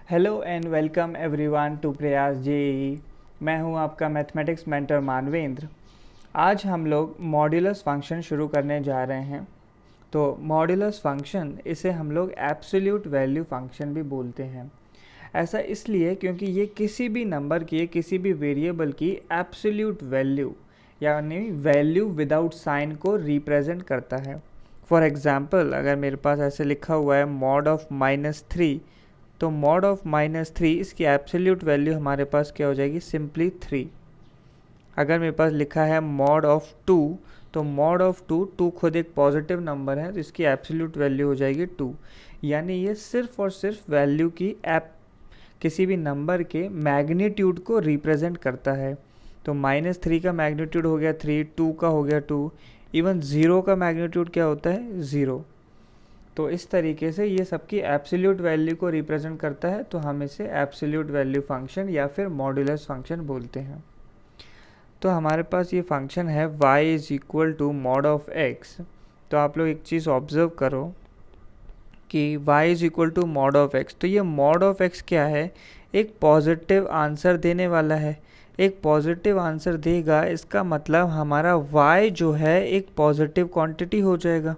Hello and welcome everyone to Prayas JEE. मैं हूं आपका मैथमेटिक्स मेंटर मानवेंद्र। आज हम लोग मॉड्यूलस फंक्शन शुरू करने जा रहे हैं। तो मॉड्यूलस फंक्शन, इसे हम लोग एब्सोल्यूट वैल्यू फंक्शन भी बोलते हैं। ऐसा इसलिए क्योंकि ये किसी भी नंबर की, किसी भी वेरिएबल की एब्सोल्यूट वैल्यू यानी वैल्यू विदाउट साइन को रिप्रेजेंट करता है। फॉर एग्जाम्पल, अगर मेरे पास ऐसे लिखा हुआ है मॉड ऑफ -3, तो मॉड ऑफ -3 इसकी एब्सोल्यूट वैल्यू हमारे पास क्या हो जाएगी, सिंपली 3। अगर मेरे पास लिखा है मॉड ऑफ 2, तो मॉड ऑफ 2 खुद एक पॉजिटिव नंबर है, तो इसकी एब्सोल्यूट वैल्यू हो जाएगी 2। यानी ये सिर्फ और सिर्फ वैल्यू की किसी भी नंबर के मैग्नीट्यूड को रिप्रेजेंट करता है। तो -3 का मैग्नीट्यूड हो गया 3, 2 का हो गया 2, इवन 0 का मैग्नीट्यूड क्या होता है, 0। तो इस तरीके से ये सबकी एब्सोल्यूट वैल्यू को रिप्रेजेंट करता है, तो हम इसे एब्सोल्यूट वैल्यू फंक्शन या फिर मॉड्यूलस फंक्शन बोलते हैं। तो हमारे पास ये फंक्शन है y is equal to mod of x। तो आप लोग एक चीज़ ऑब्जर्व करो कि y is equal to mod of x, तो ये मॉड ऑफ x क्या है, एक पॉजिटिव आंसर देने वाला है। एक पॉजिटिव आंसर देगा, इसका मतलब हमारा y जो है एक पॉजिटिव क्वांटिटी हो जाएगा।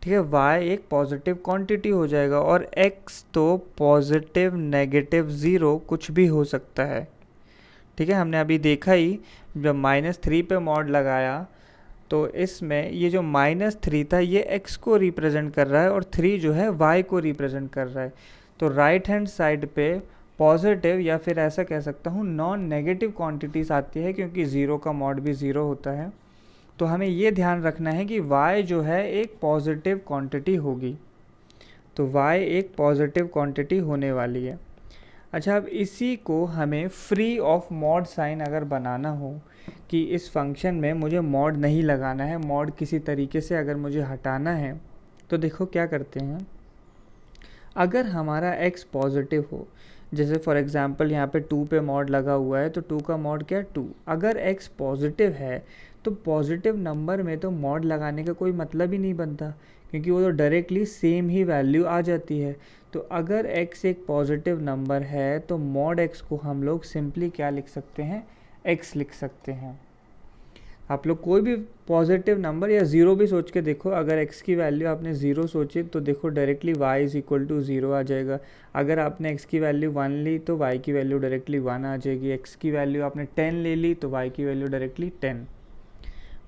ठीक है, y एक पॉजिटिव क्वांटिटी हो जाएगा और x तो पॉजिटिव, नेगेटिव, ज़ीरो कुछ भी हो सकता है। ठीक है, हमने अभी देखा ही, जब -3 पे मॉड लगाया तो इसमें ये जो -3 था ये x को रिप्रेजेंट कर रहा है और 3 जो है y को रिप्रेजेंट कर रहा है। तो राइट हैंड साइड पे पॉजिटिव या फिर ऐसा कह सकता हूँ नॉन नेगेटिव क्वांटिटीज आती है, क्योंकि ज़ीरो का मॉड भी ज़ीरो होता है। तो हमें ये ध्यान रखना है कि y जो है एक पॉजिटिव क्वांटिटी होगी, तो y एक पॉजिटिव क्वांटिटी होने वाली है। अच्छा, अब इसी को हमें फ्री ऑफ मॉड साइन अगर बनाना हो कि इस फंक्शन में मुझे मॉड नहीं लगाना है, मॉड किसी तरीके से अगर मुझे हटाना है, तो देखो क्या करते हैं। अगर हमारा x पॉजिटिव हो, जैसे फॉर एग्जांपल यहाँ पे 2 पे मॉड लगा हुआ है, तो 2 का मॉड क्या है, 2। अगर x पॉजिटिव है तो पॉजिटिव नंबर में तो मॉड लगाने का कोई मतलब ही नहीं बनता, क्योंकि वो तो डायरेक्टली सेम ही वैल्यू आ जाती है। तो अगर x एक पॉजिटिव नंबर है तो मॉड x को हम लोग सिंपली क्या लिख सकते हैं, x लिख सकते हैं। आप लोग कोई भी पॉजिटिव नंबर या ज़ीरो भी सोच के देखो, अगर x की वैल्यू आपने ज़ीरो सोची तो देखो directly y is equal to zero आ जाएगा। अगर आपने x की वैल्यू 1 ली तो y की वैल्यू डायरेक्टली 1 आ जाएगी। x की वैल्यू आपने 10 ले ली तो y की वैल्यू डायरेक्टली 10।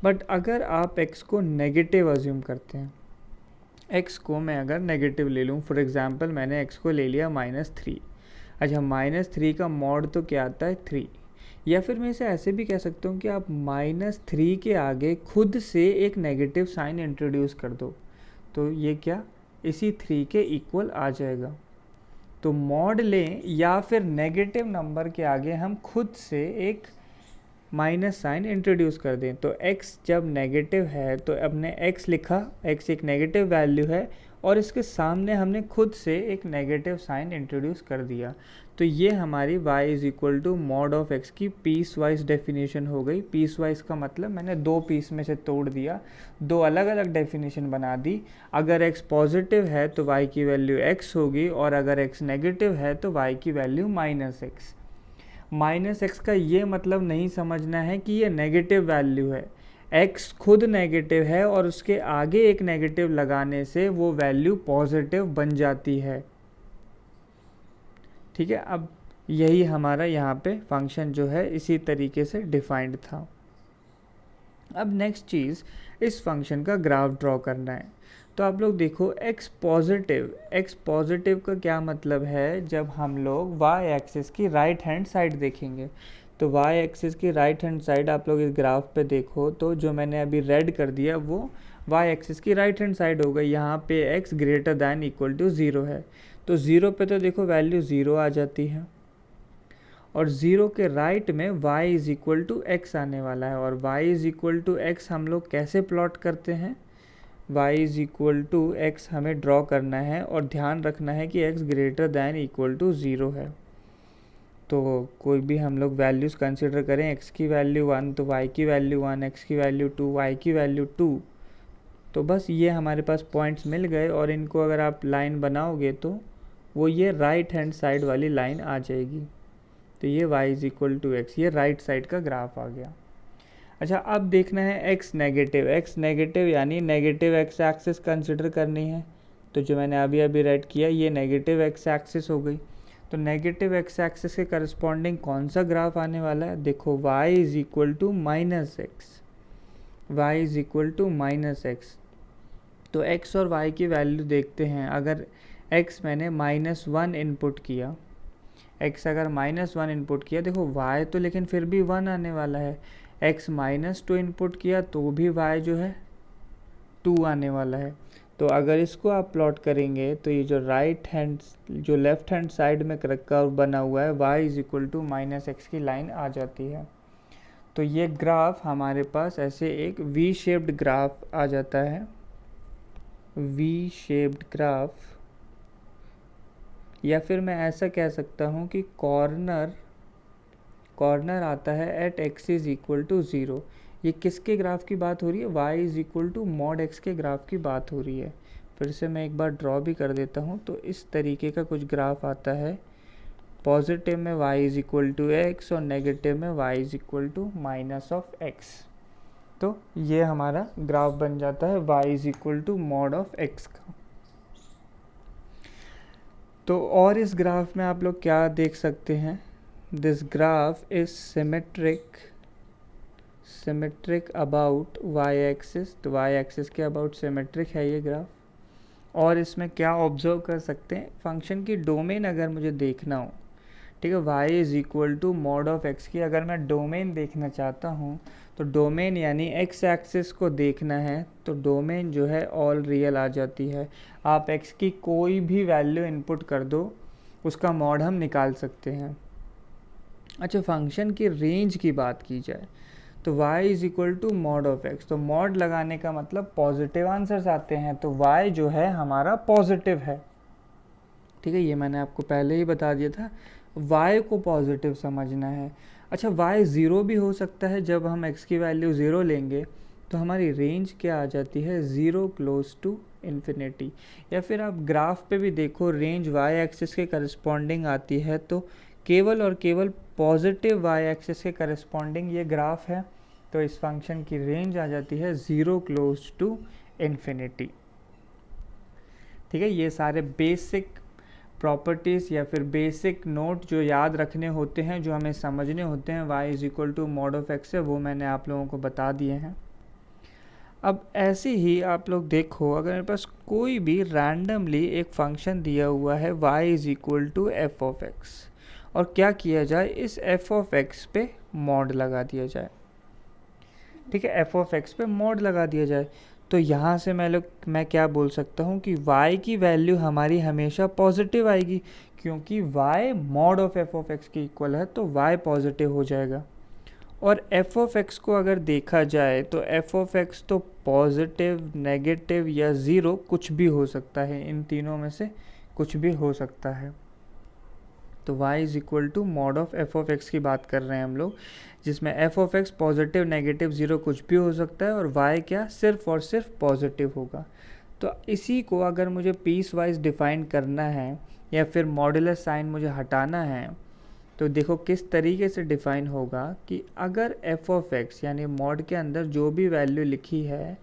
बट अगर आप x को नेगेटिव अज्यूम करते हैं, x को मैं अगर नेगेटिव ले लूँ, फॉर एग्जांपल मैंने x को ले लिया -3। अच्छा, -3 का मॉड तो क्या आता है, 3। या फिर मैं इसे ऐसे भी कह सकता हूँ कि आप -3 के आगे खुद से एक नेगेटिव साइन इंट्रोड्यूस कर दो, तो ये क्या इसी 3 के इक्वल आ जाएगा। तो मॉड लें या फिर नेगेटिव नंबर के आगे हम खुद से एक माइनस साइन इंट्रोड्यूस कर दें, तो x जब नेगेटिव है तो अपने x लिखा, x एक नेगेटिव वैल्यू है और इसके सामने हमने खुद से एक नेगेटिव साइन इंट्रोड्यूस कर दिया। तो ये हमारी y is equal to mod of x की पीस वाइज डेफिनेशन हो गई। पीस वाइज का मतलब मैंने दो पीस में से तोड़ दिया, दो अलग अलग डेफिनेशन बना दी। अगर x पॉजिटिव है तो y की वैल्यू x होगी, और अगर x नेगेटिव है तो y की वैल्यू -x। -x का ये मतलब नहीं समझना है कि ये नेगेटिव वैल्यू है। x खुद नेगेटिव है और उसके आगे एक नेगेटिव लगाने से वो वैल्यू पॉजिटिव बन जाती है। ठीक है, अब यही हमारा यहाँ पे फंक्शन जो है इसी तरीके से डिफाइंड था। अब नेक्स्ट चीज़, इस फंक्शन का ग्राफ ड्रॉ करना है। तो आप लोग देखो x पॉजिटिव का क्या मतलब है, जब हम लोग y एक्सिस की राइट हैंड साइड देखेंगे। तो y एक्सिस की राइट हैंड साइड आप लोग इस ग्राफ पे देखो, तो जो मैंने अभी रेड कर दिया वो y एक्सिस की राइट हैंड साइड हो गई। यहाँ पे x greater than equal to 0 है, तो 0 पे तो देखो वैल्यू 0 आ जाती है, और 0 के राइट में y is equal to x आने वाला है। और y is equal to x हम लोग कैसे प्लॉट करते हैं, y is equal to x हमें ड्रॉ करना है, और ध्यान रखना है कि x greater than equal to 0 है। तो कोई भी हम लोग वैल्यूज़ कंसिडर करें, x की वैल्यू 1 तो y की वैल्यू 1, x की वैल्यू 2, y की वैल्यू 2। तो बस ये हमारे पास पॉइंट्स मिल गए, और इनको अगर आप लाइन बनाओगे तो वो ये राइट हैंड साइड वाली लाइन आ जाएगी। तो ये y is equal to x, ये राइट साइड का ग्राफ आ गया। अच्छा, अब देखना है x नेगेटिव यानी नेगेटिव x एक्सिस कंसिडर करनी है। तो जो मैंने अभी अभी राइट किया ये नेगेटिव x एक्सिस हो गई। तो नेगेटिव x एक्सिस के करस्पॉन्डिंग कौन सा ग्राफ आने वाला है? देखो y is equal to minus x, y is equal to minus x. तो x और y की वैल्यू देखते हैं। अगर x मैंने -1 इनपुट किया, x अगर -1 इनपुट किया, देखो y तो लेकिन फिर भी 1 आने वाला है। x -2 इनपुट किया तो भी y जो है 2 आने वाला है। तो अगर इसको आप प्लॉट करेंगे तो ये जो लेफ्ट हैंड साइड में कर्व बना हुआ है y is equal to -x की लाइन आ जाती है। तो ये ग्राफ हमारे पास ऐसे एक वी शेप्ड ग्राफ आ जाता है, वी शेप्ड ग्राफ, या फिर मैं ऐसा कह सकता हूँ कि कॉर्नर आता है at x is equal to 0। ये किसके ग्राफ की बात हो रही है? y is equal to mod x के ग्राफ की बात हो रही है। फिर से मैं एक बार ड्रॉ भी कर देता हूँ। तो इस तरीके का कुछ ग्राफ आता है, पॉजिटिव में y is equal to x और नेगेटिव में y is equal to minus of x। तो ये हमारा ग्राफ बन जाता है y is equal to mod of x का। तो और इस ग्राफ में आप लोग क्या देख सकते हैं? This graph is symmetric about y axis. तो y एक्सिस के अबाउट सिमेट्रिक है ये ग्राफ। और इसमें क्या ऑब्जर्व कर सकते हैं? फंक्शन की डोमेन अगर मुझे देखना हो, ठीक है, y is equal to mod of x की अगर मैं डोमेन देखना चाहता हूँ, तो डोमेन यानी x एक्सिस को देखना है, तो डोमेन जो है ऑल रियल आ जाती है। आप x की कोई भी वैल्यू इनपुट कर दो, उसका मॉड हम निकाल सकते हैं। अच्छा, फंक्शन की रेंज की बात की जाए तो y is equal to mod of x। तो मॉड लगाने का मतलब पॉजिटिव आंसर्स आते हैं, तो y जो है हमारा पॉजिटिव है। ठीक है, ये मैंने आपको पहले ही बता दिया था, y को पॉजिटिव समझना है। अच्छा, y 0 भी हो सकता है। जब हम x की वैल्यू 0 लेंगे तो हमारी रेंज क्या आ जाती है? 0 क्लोज टू इन्फिनिटी। या फिर आप ग्राफ पे भी देखो, रेंज y एक्सिस के करस्पॉन्डिंग आती है, तो केवल और केवल पॉजिटिव y एक्सिस के करस्पॉन्डिंग ये ग्राफ है। तो इस फंक्शन की रेंज आ जाती है 0 क्लोज टू इन्फिनिटी। ठीक है, ये सारे बेसिक प्रॉपर्टीज़ या फिर बेसिक नोट जो याद रखने होते हैं, जो हमें समझने होते हैं y is equal to mod of x है, वो मैंने आप लोगों को बता दिए हैं। अब ऐसे ही आप लोग देखो, अगर मेरे पास कोई भी रैंडमली एक फंक्शन दिया हुआ है y is equal to f of x, और क्या किया जाए, इस एफ ऑफ एक्स पे मॉड लगा दिया जाए। ठीक है, एफ ऑफ एक्स पे मॉड लगा दिया जाए, तो यहाँ से मैं क्या बोल सकता हूँ कि y की वैल्यू हमारी हमेशा पॉजिटिव आएगी, क्योंकि y mod of f of x के इक्वल है, तो y पॉजिटिव हो जाएगा। और एफ ऑफ एक्स को अगर देखा जाए तो एफ ऑफ एक्स तो पॉजिटिव, नेगेटिव या ज़ीरो कुछ भी हो सकता है, इन तीनों में से कुछ भी हो सकता है। तो y is equal to mod of f of x की बात कर रहे हैं हम लोग, जिसमें f of x positive, negative, zero कुछ भी हो सकता है, और y क्या सिर्फ और सिर्फ पॉजिटिव होगा। तो इसी को अगर मुझे पीस वाइज डिफ़ाइन करना है या फिर मॉड्यूलस साइन मुझे हटाना है, तो देखो किस तरीके से डिफ़ाइन होगा कि अगर एफ ऑफ एक्स यानी मॉड के अंदर जो भी वैल्यू लिखी है,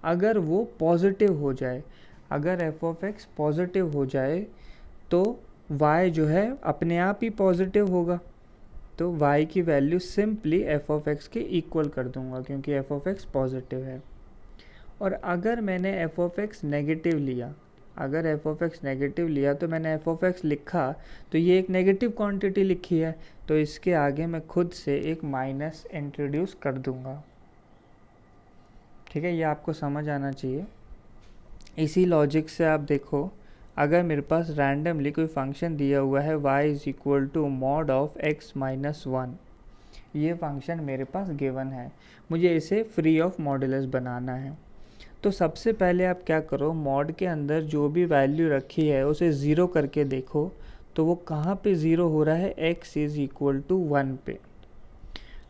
अगर वो पॉजिटिव हो जाए, अगर एफ ऑफ एक्स पॉजिटिव हो जाए, तो y जो है अपने आप ही पॉजिटिव होगा। तो y की value simply F of x के इक्वल कर दूंगा, क्योंकि एफ ऑफ एक्स पॉजिटिव है। और अगर मैंने एफ ऑफ एक्स नेगेटिव लिया, अगर एफ ऑफ एक्स नेगेटिव लिया, तो मैंने एफ ऑफ एक्स लिखा, तो ये एक नेगेटिव क्वांटिटी लिखी है, तो इसके आगे मैं खुद से एक माइनस इंट्रोड्यूस कर दूंगा। ठीक है, ये आपको समझ आना चाहिए। इसी लॉजिक से आप देखो, अगर मेरे पास रैंडमली कोई फंक्शन दिया हुआ है y is equal to mod of x minus 1, ये फंक्शन मेरे पास गिवन है, मुझे इसे फ्री ऑफ मॉड्यूलस बनाना है। तो सबसे पहले आप क्या करो, मॉड के अंदर जो भी वैल्यू रखी है उसे ज़ीरो करके देखो, तो वो कहाँ पे ज़ीरो हो रहा है? x इज़ इक्वल टू 1 पे।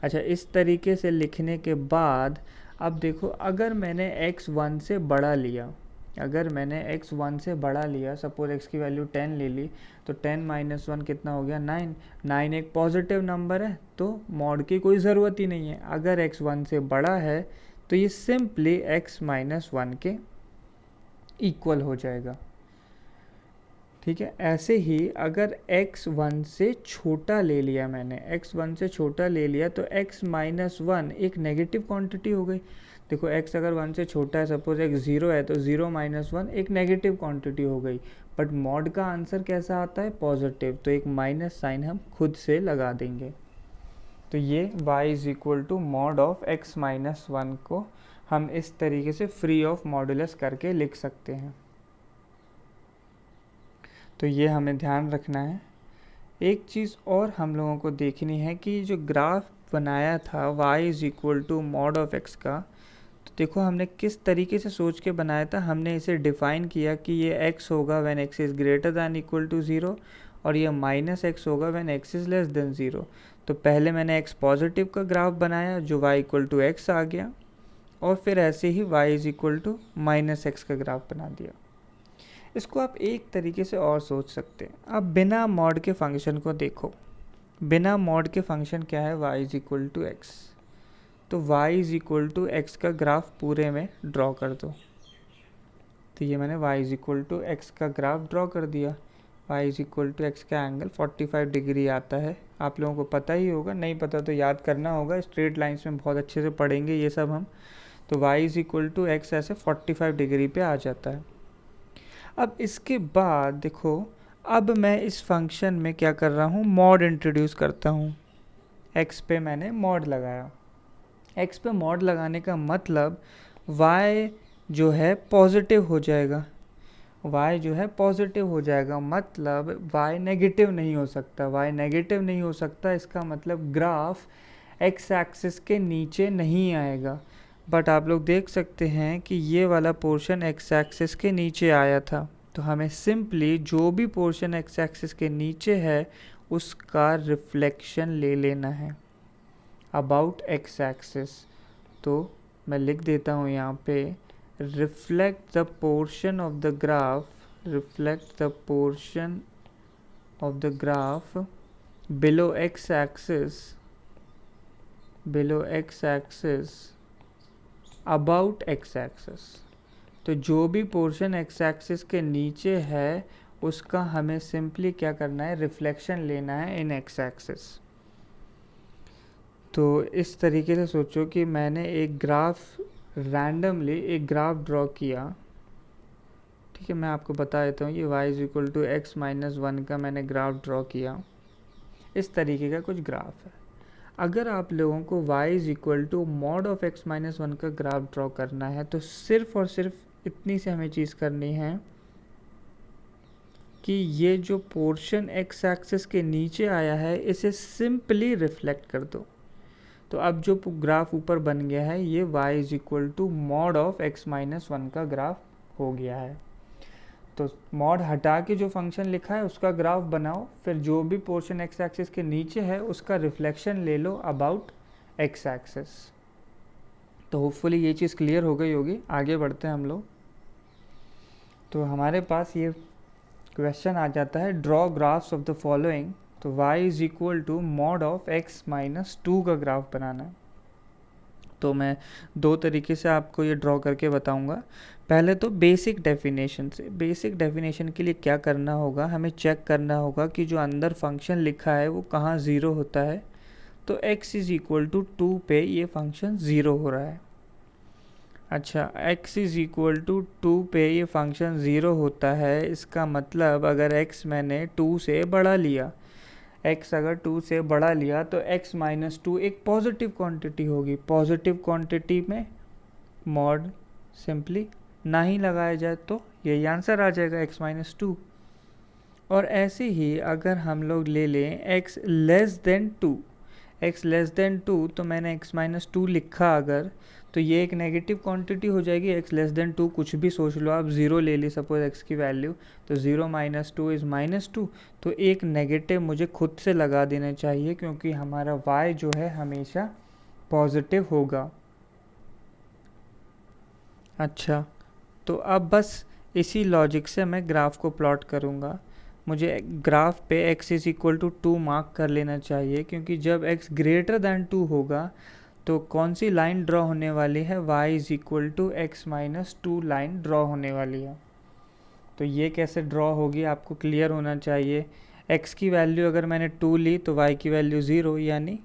अच्छा, इस तरीके से लिखने के बाद अब देखो, अगर मैंने x 1 से बड़ा लिया, अगर मैंने x 1 से बड़ा लिया, सपोज x की वैल्यू 10 ले ली, तो 10 माइनस 1 कितना हो गया, 9। 9 एक पॉजिटिव नंबर है तो मॉड की कोई ज़रूरत ही नहीं है। अगर x 1 से बड़ा है तो ये सिंपली x माइनस 1 के इक्वल हो जाएगा। ठीक है, ऐसे ही अगर x 1 से छोटा ले लिया मैंने, x 1 से छोटा ले लिया तो x माइनस 1 एक नेगेटिव क्वांटिटी हो गई। देखो x अगर 1 से छोटा है, सपोज x 0 है, तो 0 माइनस 1 एक नेगेटिव क्वांटिटी हो गई। बट मॉड का आंसर कैसा आता है, पॉजिटिव, तो एक माइनस साइन हम खुद से लगा देंगे। तो ये y is equal to mod of x minus 1 को हम इस तरीके से फ्री ऑफ मॉडुलस करके लिख सकते हैं। तो ये हमें ध्यान रखना है। एक चीज़ और हम लोगों को देखनी है कि जो ग्राफ बनाया था y is equal to mod of x का, तो देखो हमने किस तरीके से सोच के बनाया था। हमने इसे डिफ़ाइन किया कि ये x होगा when x is greater than equal to 0 और ये माइनस x होगा when x is less than 0। तो पहले मैंने x पॉजिटिव का ग्राफ बनाया जो y इक्वल टू x आ गया, और फिर ऐसे ही y is equal to minus x का ग्राफ बना दिया। इसको आप एक तरीके से और सोच सकते हैं। अब बिना मॉड के फंक्शन को देखो। बिना मॉड के फंक्शन क्या है, y is equal to x. तो y is equal to x का ग्राफ पूरे में ड्रॉ कर दो। तो ये मैंने y is equal to x का ग्राफ ड्रॉ कर दिया। y is equal to x का एंगल 45 डिग्री आता है। आप लोगों को पता ही होगा, नहीं पता तो याद करना होगा, स्ट्रेट लाइंस में बहुत अच्छे से पढ़ेंगे ये सब हम। तो y is equal to x ऐसे 45 डिग्री पे आ जाता है। अब इसके बाद देखो, अब मैं इस फंक्शन में क्या कर रहा हूँ, मॉड इंट्रोड्यूस करता हूँ। x पे मैंने मॉड लगाया। x पे मॉड लगाने का मतलब y जो है पॉजिटिव हो जाएगा। y जो है पॉजिटिव हो जाएगा, मतलब y नेगेटिव नहीं हो सकता। y नेगेटिव नहीं हो सकता, इसका मतलब ग्राफ x एक्सिस के नीचे नहीं आएगा। बट आप लोग देख सकते हैं कि ये वाला पोर्शन x एक्सिस के नीचे आया था। तो हमें सिंपली जो भी पोर्शन x एक्सिस के नीचे है उसका रिफ्लेक्शन ले लेना है अबाउट x एक्सिस। तो मैं लिख देता हूँ यहाँ पे, reflect the portion of the graph, reflect the portion of the graph below x axis, below x axis about x axis. तो जो भी पोर्शन x एक्सिस के नीचे है उसका हमें सिंपली क्या करना है, रिफ्लेक्शन लेना है इन x एक्सिस। तो इस तरीके से सोचो कि मैंने एक ग्राफ, रैंडमली एक ग्राफ ड्रॉ किया। ठीक है, मैं आपको बता देता हूँ, ये y is equal to x minus 1 का मैंने ग्राफ ड्रॉ किया। इस तरीके का कुछ ग्राफ है। अगर आप लोगों को y is equal to mod of x minus 1 का ग्राफ ड्रॉ करना है तो सिर्फ और सिर्फ इतनी से हमें चीज़ करनी है कि ये जो पोर्शन x एक्सिस के नीचे आया है इसे सिंपली रिफ्लेक्ट कर दो। तो अब जो ग्राफ ऊपर बन गया है ये y is equal to mod of x minus 1 का ग्राफ हो गया है। तो मॉड हटा के जो फंक्शन लिखा है उसका ग्राफ बनाओ, फिर जो भी पोर्शन x एक्सिस के नीचे है उसका रिफ्लेक्शन ले लो अबाउट x एक्सिस। तो होपफुली ये चीज़ क्लियर हो गई होगी। आगे बढ़ते हैं हम लोग। तो हमारे पास ये क्वेश्चन आ जाता है, draw graphs of the following. तो y is equal to mod of x minus 2 का ग्राफ बनाना है। तो मैं दो तरीके से आपको ये ड्रॉ करके बताऊंगा। पहले तो बेसिक डेफिनेशन से। बेसिक डेफिनेशन के लिए क्या करना होगा, हमें चेक करना होगा कि जो अंदर फंक्शन लिखा है वो कहाँ ज़ीरो होता है। तो x इज़ इक्वल टू 2 पे ये फंक्शन ज़ीरो हो रहा है। अच्छा, x इज़ इक्वल टू 2 पे ये फंक्शन ज़ीरो होता है, इसका मतलब अगर x मैंने 2 से बड़ा लिया, x अगर 2 से बड़ा लिया तो x माइनस 2 एक पॉजिटिव क्वांटिटी होगी। पॉजिटिव क्वांटिटी में मॉड सिंपली ना ही लगाया जाए तो यही आंसर आ जाएगा, x माइनस 2। और ऐसे ही अगर हम लोग ले लें x less than 2, x less than 2, तो मैंने x माइनस 2 लिखा अगर, तो ये एक नेगेटिव क्वांटिटी हो जाएगी। x लेस देन 2 कुछ भी सोच लो आप, 0 ले ली सपोज x की वैल्यू, तो 0 माइनस 2 इज़ माइनस 2। तो एक नेगेटिव मुझे खुद से लगा देना चाहिए क्योंकि हमारा y जो है हमेशा पॉजिटिव होगा। अच्छा, तो अब बस इसी लॉजिक से मैं ग्राफ को प्लॉट करूँगा। मुझे ग्राफ पे x is equal to 2 mark कर लेना चाहिए, क्योंकि जब x ग्रेटर दैन 2 होगा तो कौन सी लाइन ड्रॉ होने वाली है, y is equal to x minus 2 line draw होने वाली है। तो ये कैसे ड्रॉ होगी आपको क्लियर होना चाहिए। x की वैल्यू अगर मैंने 2 ली तो y की वैल्यू 0, यानी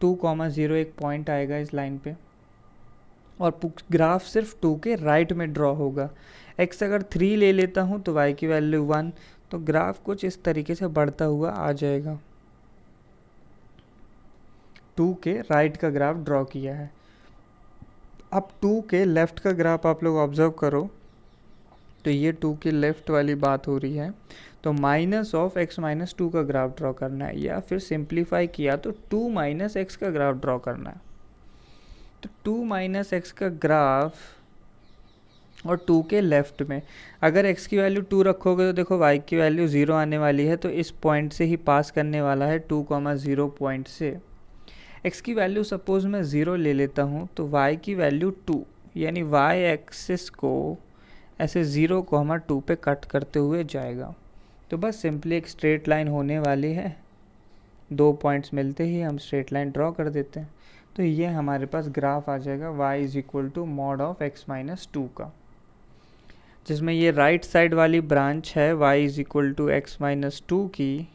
2,0 एक पॉइंट आएगा इस लाइन पे, और ग्राफ सिर्फ 2 के राइट में ड्रॉ होगा। x अगर 3 ले लेता हूँ तो y की वैल्यू 1, तो ग्राफ कुछ इस तरीके से बढ़ता हुआ आ जाएगा। 2 के राइट का ग्राफ ड्रॉ किया है। अब 2 के लेफ़्ट का ग्राफ आप लोग ऑब्जर्व करो, तो ये 2 के लेफ़्ट वाली बात हो रही है। तो माइनस ऑफ x माइनस 2 का ग्राफ ड्रॉ करना है, या फिर सिंप्लीफाई किया तो 2 माइनस x का ग्राफ ड्रॉ करना है। तो 2 माइनस x का ग्राफ और 2 के लेफ़्ट में अगर x की वैल्यू 2 रखोगे तो देखो y की वैल्यू 0 आने वाली है, तो इस पॉइंट से ही पास करने वाला है 2,0 पॉइंट से। x की वैल्यू सपोज़ मैं 0 ले लेता हूँ तो y की वैल्यू 2, यानी y एक्सिस को ऐसे 0,2 पे कट करते हुए जाएगा। तो बस सिंपली एक स्ट्रेट लाइन होने वाली है, 2 पॉइंट्स मिलते ही हम स्ट्रेट लाइन ड्रॉ कर देते हैं। तो ये हमारे पास ग्राफ आ जाएगा y is equal to mod of x minus 2 का, जिसमें ये राइट साइड वाली ब्रांच है y is equal to x minus 2 की,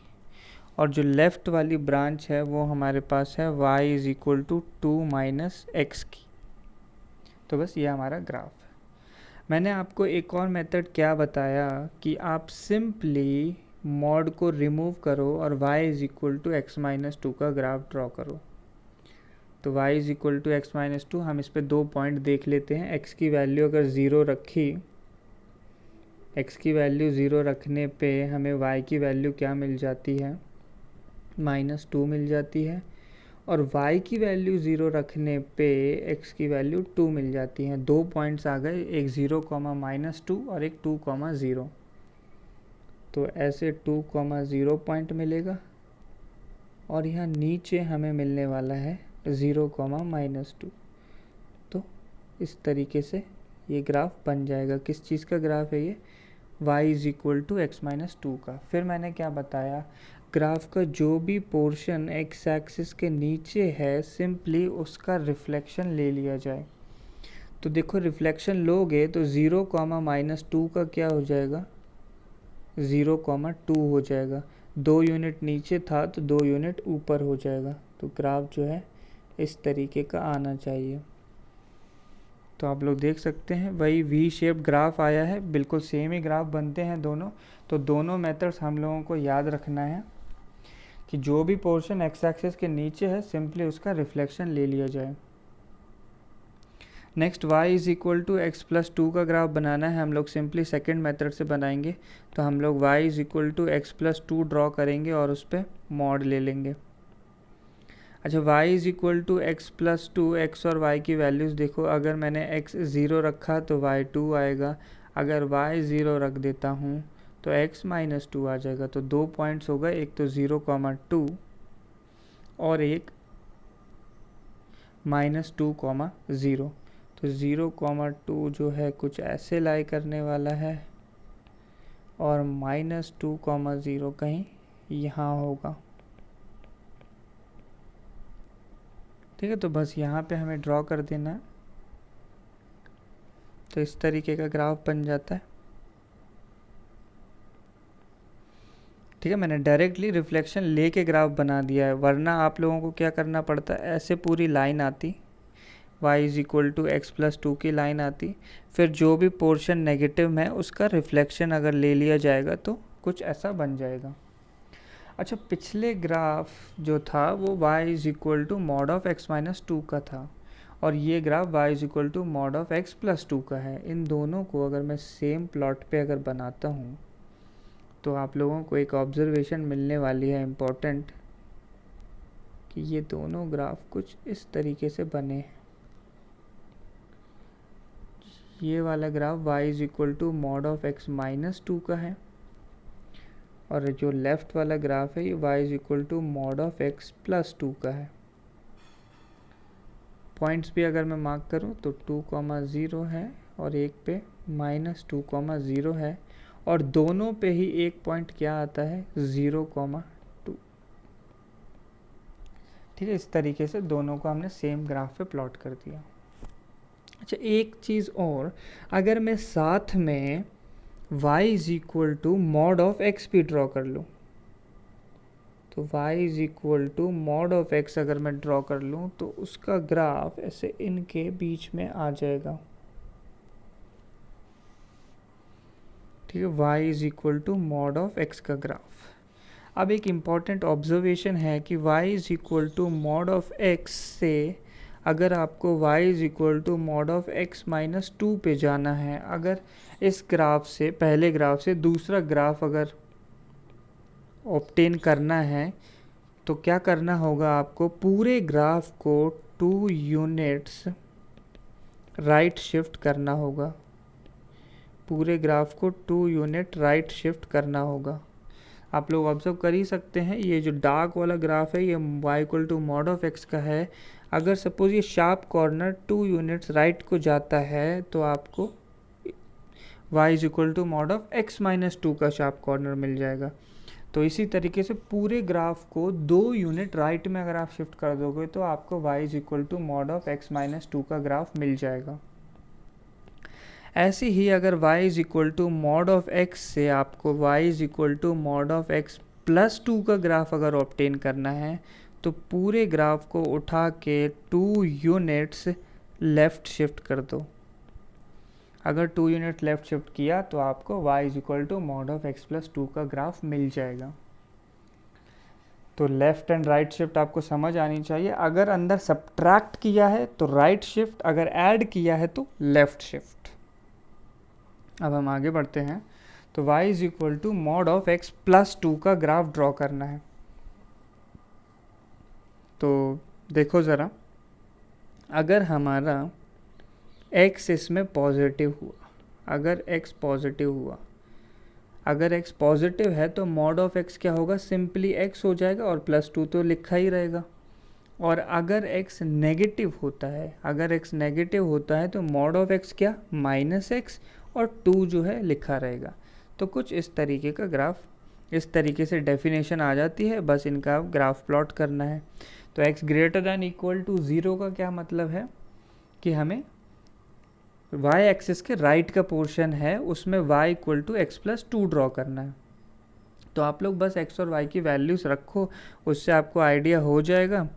और जो लेफ़्ट वाली ब्रांच है वो हमारे पास है y is equal to 2 minus x की। तो बस ये हमारा ग्राफ है। मैंने आपको एक और मेथड क्या बताया कि आप सिंपली मॉड को रिमूव करो और y is equal to x minus 2 का ग्राफ ड्रॉ करो। तो y is equal to x minus 2, हम इस पे 2 पॉइंट देख लेते हैं। x की वैल्यू अगर 0 रखी, x की वैल्यू 0 रखने पे हमें y की वैल्यू क्या मिल जाती है, -2 मिल जाती है, और y की वैल्यू 0 रखने पे x की वैल्यू 2 मिल जाती है। 2 पॉइंट्स आ गए, एक 0, -2 और एक 2, 0। तो ऐसे 2, 0 पॉइंट मिलेगा, और यहाँ नीचे हमें मिलने वाला है 0, -2। तो इस तरीके से ये ग्राफ बन जाएगा। किस चीज़ का ग्राफ है ये, y is equal to x minus 2 का। फिर मैंने क्या बताया, ग्राफ का जो भी पोर्शन x एक्सिस के नीचे है सिंपली उसका रिफ्लेक्शन ले लिया जाए। तो देखो रिफ्लेक्शन लोगे तो 0, -2 का क्या हो जाएगा, 0,2 हो जाएगा। 2 यूनिट नीचे था तो 2 यूनिट ऊपर हो जाएगा। तो ग्राफ जो है इस तरीके का आना चाहिए। तो आप लोग देख सकते हैं वही वी शेप ग्राफ आया है, बिल्कुल सेम ही ग्राफ बनते हैं दोनों। तो दोनों मेथड्स हम लोगों को याद रखना है कि जो भी पोर्शन एक्स एक्सिस के नीचे है सिंपली उसका रिफ्लेक्शन ले लिया जाए। Next y is equal to x plus 2 का ग्राफ बनाना है, हम लोग सिंपली सेकेंड मेथड से बनाएंगे। तो हम लोग y is equal to x plus 2 draw करेंगे और उस पर मॉड ले लेंगे। अच्छा, y is equal to x plus 2, x और y की वैल्यूज़ देखो। अगर मैंने x 0 रखा तो y 2 आएगा, अगर y 0 रख देता हूँ तो x माइनस 2 आ जाएगा। तो 2 पॉइंट्स हो गए, एक तो 0,2 और एक -2,0। तो 0,2 जो है कुछ ऐसे लाई करने वाला है, और -2,0 कहीं यहाँ होगा। ठीक है, तो बस यहाँ पे हमें ड्रॉ कर देना है। तो इस तरीके का ग्राफ बन जाता है। ठीक है, मैंने डायरेक्टली रिफ्लेक्शन लेके ग्राफ बना दिया है, वरना आप लोगों को क्या करना पड़ता है, ऐसे पूरी लाइन आती, y is equal to x plus 2 की लाइन आती, फिर जो भी पोर्शन नेगेटिव है उसका रिफ्लेक्शन अगर ले लिया जाएगा तो कुछ ऐसा बन जाएगा। अच्छा, पिछले ग्राफ जो था वो y is equal to mod of x minus 2 का था, और ये graph y is equal to mod of x plus 2 का है। इन दोनों को अगर मैं सेम प्लॉट पे अगर बनाता हूँ तो आप लोगों को एक ऑब्जर्वेशन मिलने वाली है इम्पोर्टेंट, कि ये दोनों ग्राफ कुछ इस तरीके से बने। ये वाला graph y is equal to mod of x minus 2 का है, और जो लेफ़्ट वाला ग्राफ है ये y is equal to mod of x plus 2 का है। पॉइंट्स भी अगर मैं मार्क करूँ तो 2,0 है और एक पे -2,0 है, और दोनों पे ही एक पॉइंट क्या आता है 0,2। ठीक है, इस तरीके से दोनों को हमने सेम ग्राफ पे प्लॉट कर दिया। अच्छा, एक चीज़ और, अगर मैं साथ में y is equal to mod of x भी ड्रॉ कर लूँ, तो y is equal to mod of x अगर मैं ड्रॉ कर लूँ तो उसका ग्राफ ऐसे इनके बीच में आ जाएगा। ठीक है, y is equal to mod of x का ग्राफ। अब एक इम्पॉर्टेंट ऑब्जर्वेशन है कि y is equal to mod of x से अगर आपको y is equal to mod of x minus 2 पे जाना है, अगर इस ग्राफ से, पहले ग्राफ से दूसरा ग्राफ अगर ऑब्टेन करना है, तो क्या करना होगा आपको, पूरे ग्राफ को 2 यूनिट्स राइट शिफ्ट करना होगा। पूरे ग्राफ को 2 यूनिट राइट शिफ्ट करना होगा। आप लोग ऑब्जर्व कर ही सकते हैं, ये जो डार्क वाला ग्राफ है ये y equal to mod of x का है। अगर सपोज ये शार्प कॉर्नर 2 यूनिट्स राइट को जाता है तो आपको y is equal to mod of x minus 2 का शार्प कॉर्नर मिल जाएगा। तो इसी तरीके से पूरे ग्राफ को 2 यूनिट राइट में अगर आप शिफ्ट कर दोगे तो आपको y is equal to mod of x minus 2 का ग्राफ मिल जाएगा। ऐसे ही अगर y is equal to mod of x से आपको y is equal to mod of x plus 2 का ग्राफ अगर ऑब्टेन करना है, तो पूरे ग्राफ को उठा के 2 यूनिट्स लेफ़्ट शिफ्ट कर दो। अगर 2 यूनिट लेफ़्ट शिफ्ट किया तो आपको y is equal to mod of x plus 2 का ग्राफ मिल जाएगा। तो लेफ़्ट एंड राइट शिफ्ट आपको समझ आनी चाहिए। अगर अंदर सब्ट्रैक्ट किया है तो राइट शिफ्ट, अगर ऐड किया है तो लेफ़्ट शिफ्ट। अब हम आगे बढ़ते हैं। तो y is equal to mod of x plus 2 का ग्राफ ड्रॉ करना है। तो देखो ज़रा, अगर हमारा x इसमें पॉजिटिव हुआ, अगर x पॉजिटिव हुआ, अगर x पॉजिटिव है तो मॉड ऑफ x क्या होगा, सिंपली x हो जाएगा और प्लस 2 तो लिखा ही रहेगा। और अगर x नेगेटिव होता है, अगर x नेगेटिव होता है तो मॉड ऑफ x क्या, माइनस x और 2 जो है लिखा रहेगा। तो कुछ इस तरीके का ग्राफ, इस तरीके से डेफिनेशन आ जाती है, बस इनका ग्राफ प्लॉट करना है। तो x greater than equal to 0 का क्या मतलब है कि हमें y एक्सिस के राइट का पोर्शन है उसमें y equal to x plus 2 draw करना है। तो आप लोग बस x और y की वैल्यूज़ रखो, उससे आपको आइडिया हो जाएगा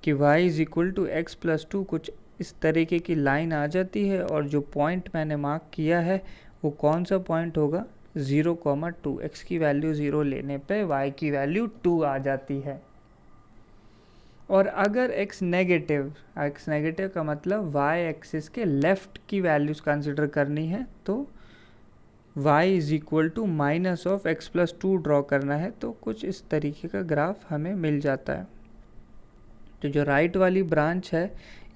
कि y is equal to x plus 2 कुछ इस तरीके की लाइन आ जाती है। और जो पॉइंट मैंने मार्क किया है वो कौन सा पॉइंट होगा, 0,2। x की वैल्यू 0 लेने पे y की वैल्यू 2 आ जाती है। और अगर x नेगेटिव का मतलब y एक्सिस के लेफ़्ट की वैल्यूज़ कंसिडर करनी है, तो y is equal to minus of x plus 2 draw करना है। तो कुछ इस तरीके का ग्राफ हमें मिल जाता है। तो जो राइट वाली ब्रांच है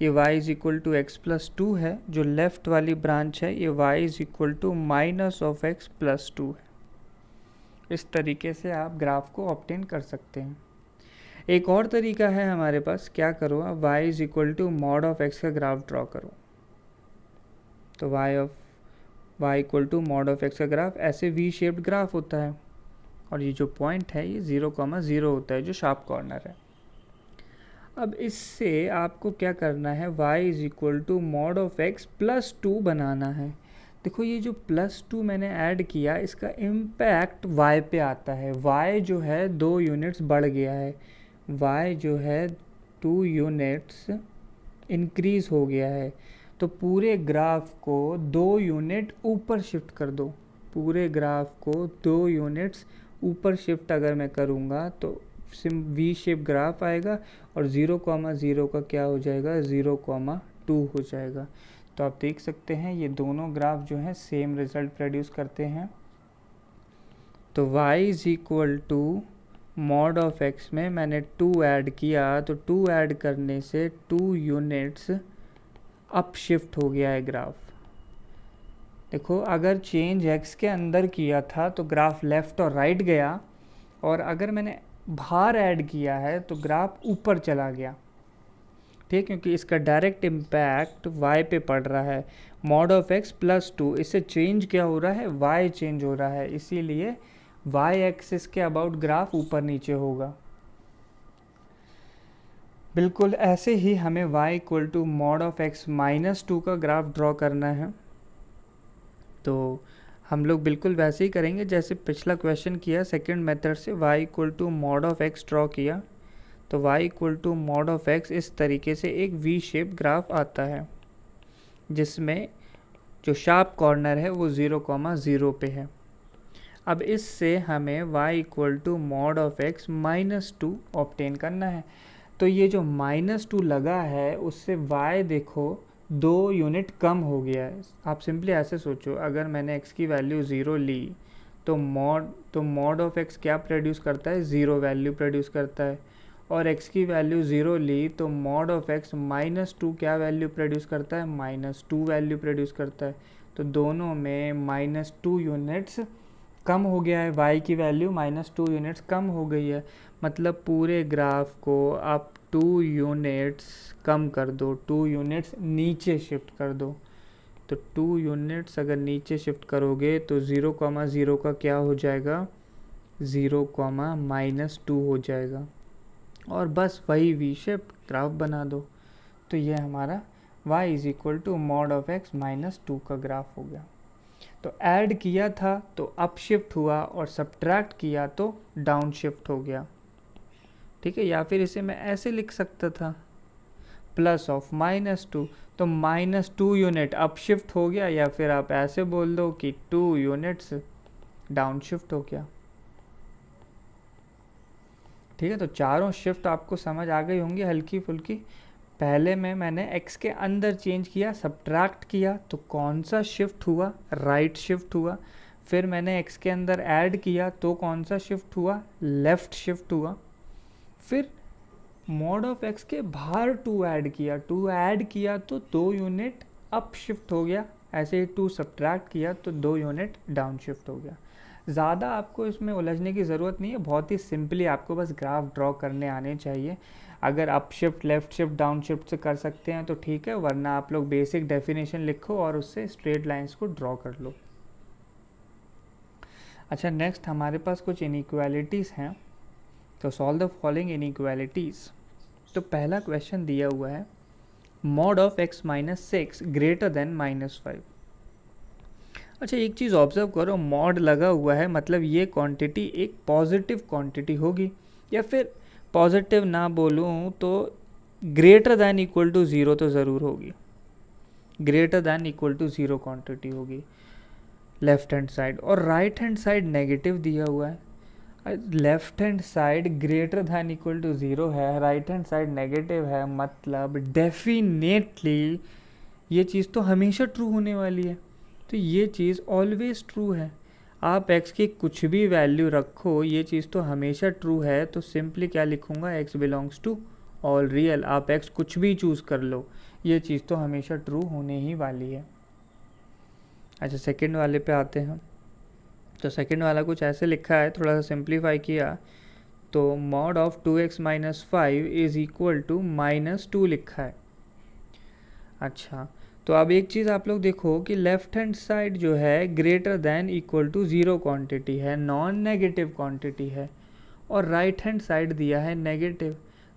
ये y is equal to x plus 2 है, जो लेफ़्ट वाली ब्रांच है ये y is equal to minus of x plus 2 है। इस तरीके से आप ग्राफ को ऑब्टेन कर सकते हैं। एक और तरीका है हमारे पास, क्या करो आप y is equal to mod of x का ग्राफ ड्रॉ करो। तो y equal to mod of x का ग्राफ ऐसे वी शेप्ड ग्राफ होता है, और ये जो पॉइंट है ये 0,0 होता है जो शार्प कॉर्नर है। अब इससे आपको क्या करना है, y is equal to mod of x plus 2 बनाना है। देखो ये जो प्लस 2 मैंने ऐड किया, इसका इम्पैक्ट y पे आता है। y जो है 2 यूनिट्स बढ़ गया है, y जो है 2 यूनिट्स इंक्रीज़ हो गया है। तो पूरे ग्राफ को 2 यूनिट ऊपर शिफ्ट कर दो। पूरे ग्राफ को 2 यूनिट्स ऊपर शिफ्ट अगर मैं करूँगा तो वी शेप ग्राफ आएगा, और 0,0 का क्या हो जाएगा, 0,2 हो जाएगा। तो आप देख सकते हैं ये दोनों ग्राफ जो हैं सेम रिजल्ट प्रोड्यूस करते हैं। तो y is equal to mod of x में मैंने 2 ऐड किया, तो 2 ऐड करने से 2 यूनिट्स अप शिफ्ट हो गया है ग्राफ। देखो अगर चेंज x के अंदर किया था तो ग्राफ लेफ़्ट और राइट गया, और अगर मैंने बाहर ऐड किया है तो ग्राफ ऊपर चला गया। ठीक, क्योंकि इसका डायरेक्ट इम्पैक्ट y पे पड़ रहा है। मॉड ऑफ x प्लस 2, इससे चेंज क्या हो रहा है, y चेंज हो रहा है, इसीलिए y एक्सिस के अबाउट ग्राफ ऊपर नीचे होगा। बिल्कुल ऐसे ही हमें y equal to mod of x minus 2 का ग्राफ ड्रॉ करना है। तो हम लोग बिल्कुल वैसे ही करेंगे जैसे पिछला क्वेश्चन किया, सेकंड मेथड से y equal to mod of x draw किया। तो y equal to mod of x इस तरीके से एक वी शेप ग्राफ आता है, जिसमें जो शार्प कॉर्नर है वो 0,0 पे है। अब इससे हमें y equal to mod of x minus 2 obtain करना है। तो ये जो माइनस 2 लगा है उससे y देखो 2 यूनिट कम हो गया है। आप सिंपली ऐसे सोचो, अगर मैंने x की वैल्यू 0 ली तो मॉड ऑफ x क्या प्रोड्यूस करता है, 0 वैल्यू प्रोड्यूस करता है। और x की वैल्यू 0 ली तो मॉड ऑफ x माइनस 2 क्या वैल्यू प्रोड्यूस करता है, माइनस 2 वैल्यू प्रोड्यूस करता है। तो दोनों में माइनस 2 यूनिट्स कम हो गया है, y की वैल्यू माइनस 2 यूनिट्स कम हो गई है। मतलब पूरे ग्राफ को आप 2 यूनिट्स कम कर दो, 2 यूनिट्स नीचे शिफ्ट कर दो। तो 2 यूनिट्स अगर नीचे शिफ्ट करोगे तो 0,0 का क्या हो जाएगा, 0,-2 हो जाएगा। और बस वही वी शेप ग्राफ बना दो। तो ये हमारा y is equal to mod of x minus 2 का ग्राफ हो गया। तो ऐड किया था तो अप शिफ्ट हुआ और सब्ट्रैक्ट किया तो डाउन शिफ्ट हो गया। ठीक है, या फिर इसे मैं ऐसे लिख सकता था, प्लस ऑफ माइनस 2, तो माइनस 2 यूनिट अप शिफ्ट हो गया, या फिर आप ऐसे बोल दो कि 2 यूनिट्स डाउन शिफ्ट हो गया। ठीक है, तो चारों शिफ्ट आपको समझ आ गई होंगी हल्की फुल्की। पहले में मैंने x के अंदर चेंज किया, सब्ट्रैक्ट किया तो कौन सा शिफ्ट हुआ, राइट शिफ्ट हुआ। फिर मैंने x के अंदर ऐड किया तो कौन सा शिफ्ट हुआ, लेफ्ट शिफ्ट हुआ। फिर मॉड ऑफ x के बाहर 2 ऐड किया, 2 ऐड किया तो 2 यूनिट अप शिफ्ट हो गया। ऐसे ही 2 सब्ट्रैक्ट किया तो 2 यूनिट डाउन शिफ्ट हो गया। ज़्यादा आपको इसमें उलझने की ज़रूरत नहीं है, बहुत ही सिंपली आपको बस ग्राफ ड्रॉ करने आने चाहिए। अगर up shift, left shift, down shift से कर सकते हैं तो ठीक है, वरना आप लोग बेसिक डेफिनेशन लिखो और उससे स्ट्रेट लाइंस को ड्रॉ कर लो। अच्छा, नेक्स्ट हमारे पास कुछ इनइक्वालिटीज़ हैं, तो सॉल्व द फॉलोइंग इनइक्वालिटीज़। तो पहला क्वेश्चन दिया हुआ है, mod of x minus 6 greater than minus 5। अच्छा, एक चीज़ ऑब्जर्व करो, मॉड लगा हुआ है मतलब ये क्वांटिटी एक पॉजिटिव क्वांटिटी होगी, या फिर पॉजिटिव ना बोलूँ तो ग्रेटर दैन इक्वल टू 0 तो ज़रूर होगी। Greater than equal to 0 quantity होगी लेफ्ट हैंड साइड, और राइट हैंड साइड नेगेटिव दिया हुआ है। Left hand side greater than equal to 0 है, राइट हैंड साइड नेगेटिव है, मतलब डेफिनेटली ये चीज़ तो हमेशा ट्रू होने वाली है। तो ये चीज़ ऑलवेज ट्रू है। आप x की कुछ भी वैल्यू रखो, ये चीज़ तो हमेशा ट्रू है। तो सिंपली क्या लिखूँगा, x belongs to all real. आप x कुछ भी चूज़ कर लो, ये चीज़ तो हमेशा ट्रू होने ही वाली है। अच्छा, सेकंड वाले पे आते हैं। तो सेकंड वाला कुछ ऐसे लिखा है, थोड़ा सा सिंप्लीफाई किया तो mod of 2x minus 5 is equal to minus 2 लिखा है। अच्छा, तो अब एक चीज़ आप लोग देखो कि लेफ्ट हैंड साइड जो है greater than equal to 0 quantity है, नॉन नेगेटिव क्वांटिटी है, और राइट हैंड साइड दिया है नेगेटिव।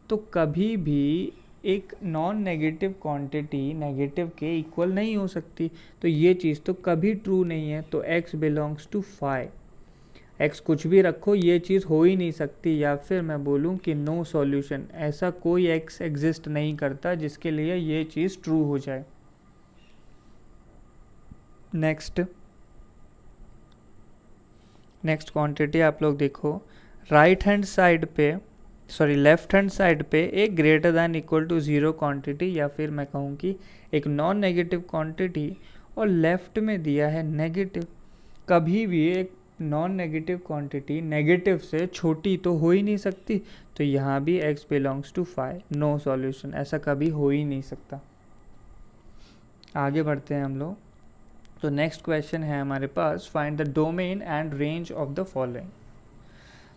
तो कभी भी एक नॉन नेगेटिव क्वांटिटी नेगेटिव के इक्वल नहीं हो सकती, तो ये चीज़ तो कभी ट्रू नहीं है। तो x बिलोंग्स टू 5, x कुछ भी रखो ये चीज़ हो ही नहीं सकती। या फिर मैं बोलूँ कि नो सॉल्यूशन, ऐसा कोई x एग्जिस्ट नहीं करता जिसके लिए ये चीज़ ट्रू हो जाए। नेक्स्ट क्वांटिटी आप लोग देखो, राइट हैंड साइड पे, सॉरी लेफ्ट हैंड साइड पे एक greater than equal to 0 quantity, या फिर मैं कहूँ कि एक नॉन नेगेटिव क्वांटिटी, और लेफ्ट में दिया है नेगेटिव। कभी भी एक नॉन नेगेटिव क्वांटिटी नेगेटिव से छोटी तो हो ही नहीं सकती। तो यहाँ भी x belongs to 5, no solution, ऐसा कभी हो ही नहीं सकता। आगे बढ़ते हैं हम लोग। तो नेक्स्ट क्वेश्चन है हमारे पास, find the domain and range of the following.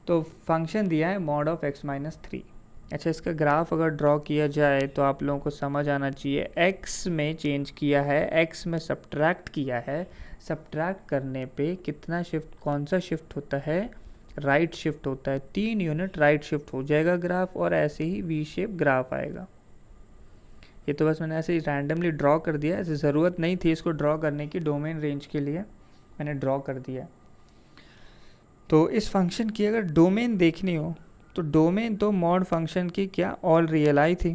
तो फंक्शन दिया है मॉड ऑफ x माइनस 3। अच्छा, इसका ग्राफ अगर ड्रॉ किया जाए तो आप लोगों को समझ आना चाहिए, x में चेंज किया है, x में सब्ट्रैक्ट किया है, सब्ट्रैक्ट करने पे कितना शिफ्ट, कौन सा शिफ्ट होता है, राइट शिफ्ट होता है, 3 यूनिट राइट शिफ्ट हो जाएगा ग्राफ, और ऐसे ही वी शेप ग्राफ आएगा। ये तो बस मैंने ऐसे ही रैंडमली ड्रॉ कर दिया, ऐसे ज़रूरत नहीं थी इसको ड्रॉ करने की, डोमेन रेंज के लिए मैंने ड्रॉ कर दिया। तो इस फंक्शन की अगर डोमेन देखनी हो तो डोमेन तो मॉड फंक्शन की क्या ऑल रियल आई थी,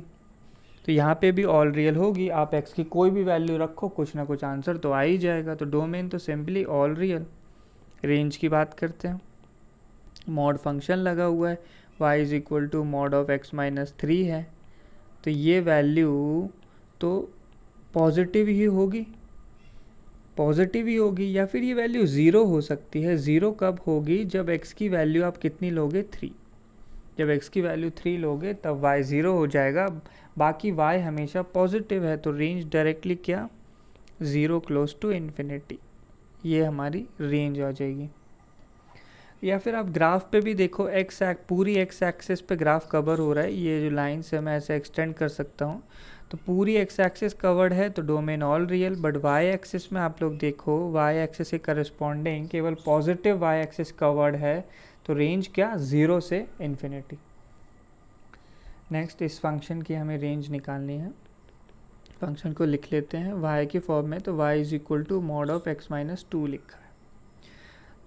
तो यहाँ पे भी ऑल रियल होगी, आप x की कोई भी वैल्यू रखो कुछ ना कुछ आंसर तो आ ही जाएगा। तो डोमेन तो सिंपली ऑल रियल। रेंज की बात करते हैं, मॉड फंक्शन लगा हुआ है, y is equal to mod of x minus 3 है, तो ये वैल्यू तो पॉजिटिव ही होगी, पॉजिटिव ही होगी, या फिर ये वैल्यू ज़ीरो हो सकती है। ज़ीरो कब होगी, जब x की वैल्यू आप कितनी लोगे, 3। जब x की वैल्यू 3 लोगे तब y ज़ीरो हो जाएगा, बाकी y हमेशा पॉजिटिव है, तो रेंज डायरेक्टली क्या, 0 क्लोज टू इन्फिनिटी, ये हमारी रेंज आ जाएगी। या फिर आप ग्राफ पे भी देखो, पूरी x एक्सिस पे ग्राफ कवर हो रहा है, ये जो लाइन से मैं ऐसे एक्सटेंड कर सकता हूँ, तो पूरी x एक्सिस कवर्ड है तो domain all real. But y axis में आप लोग देखो, y एक्सिस के करस्पॉन्डिंग केवल पॉजिटिव y एक्सिस कवर्ड है, तो रेंज क्या, 0 से इन्फिनिटी। नेक्स्ट, इस फंक्शन की हमें रेंज निकालनी है, फंक्शन को लिख लेते हैं y के फॉर्म में, तो y is equal to mod of x minus 2 लिखा है,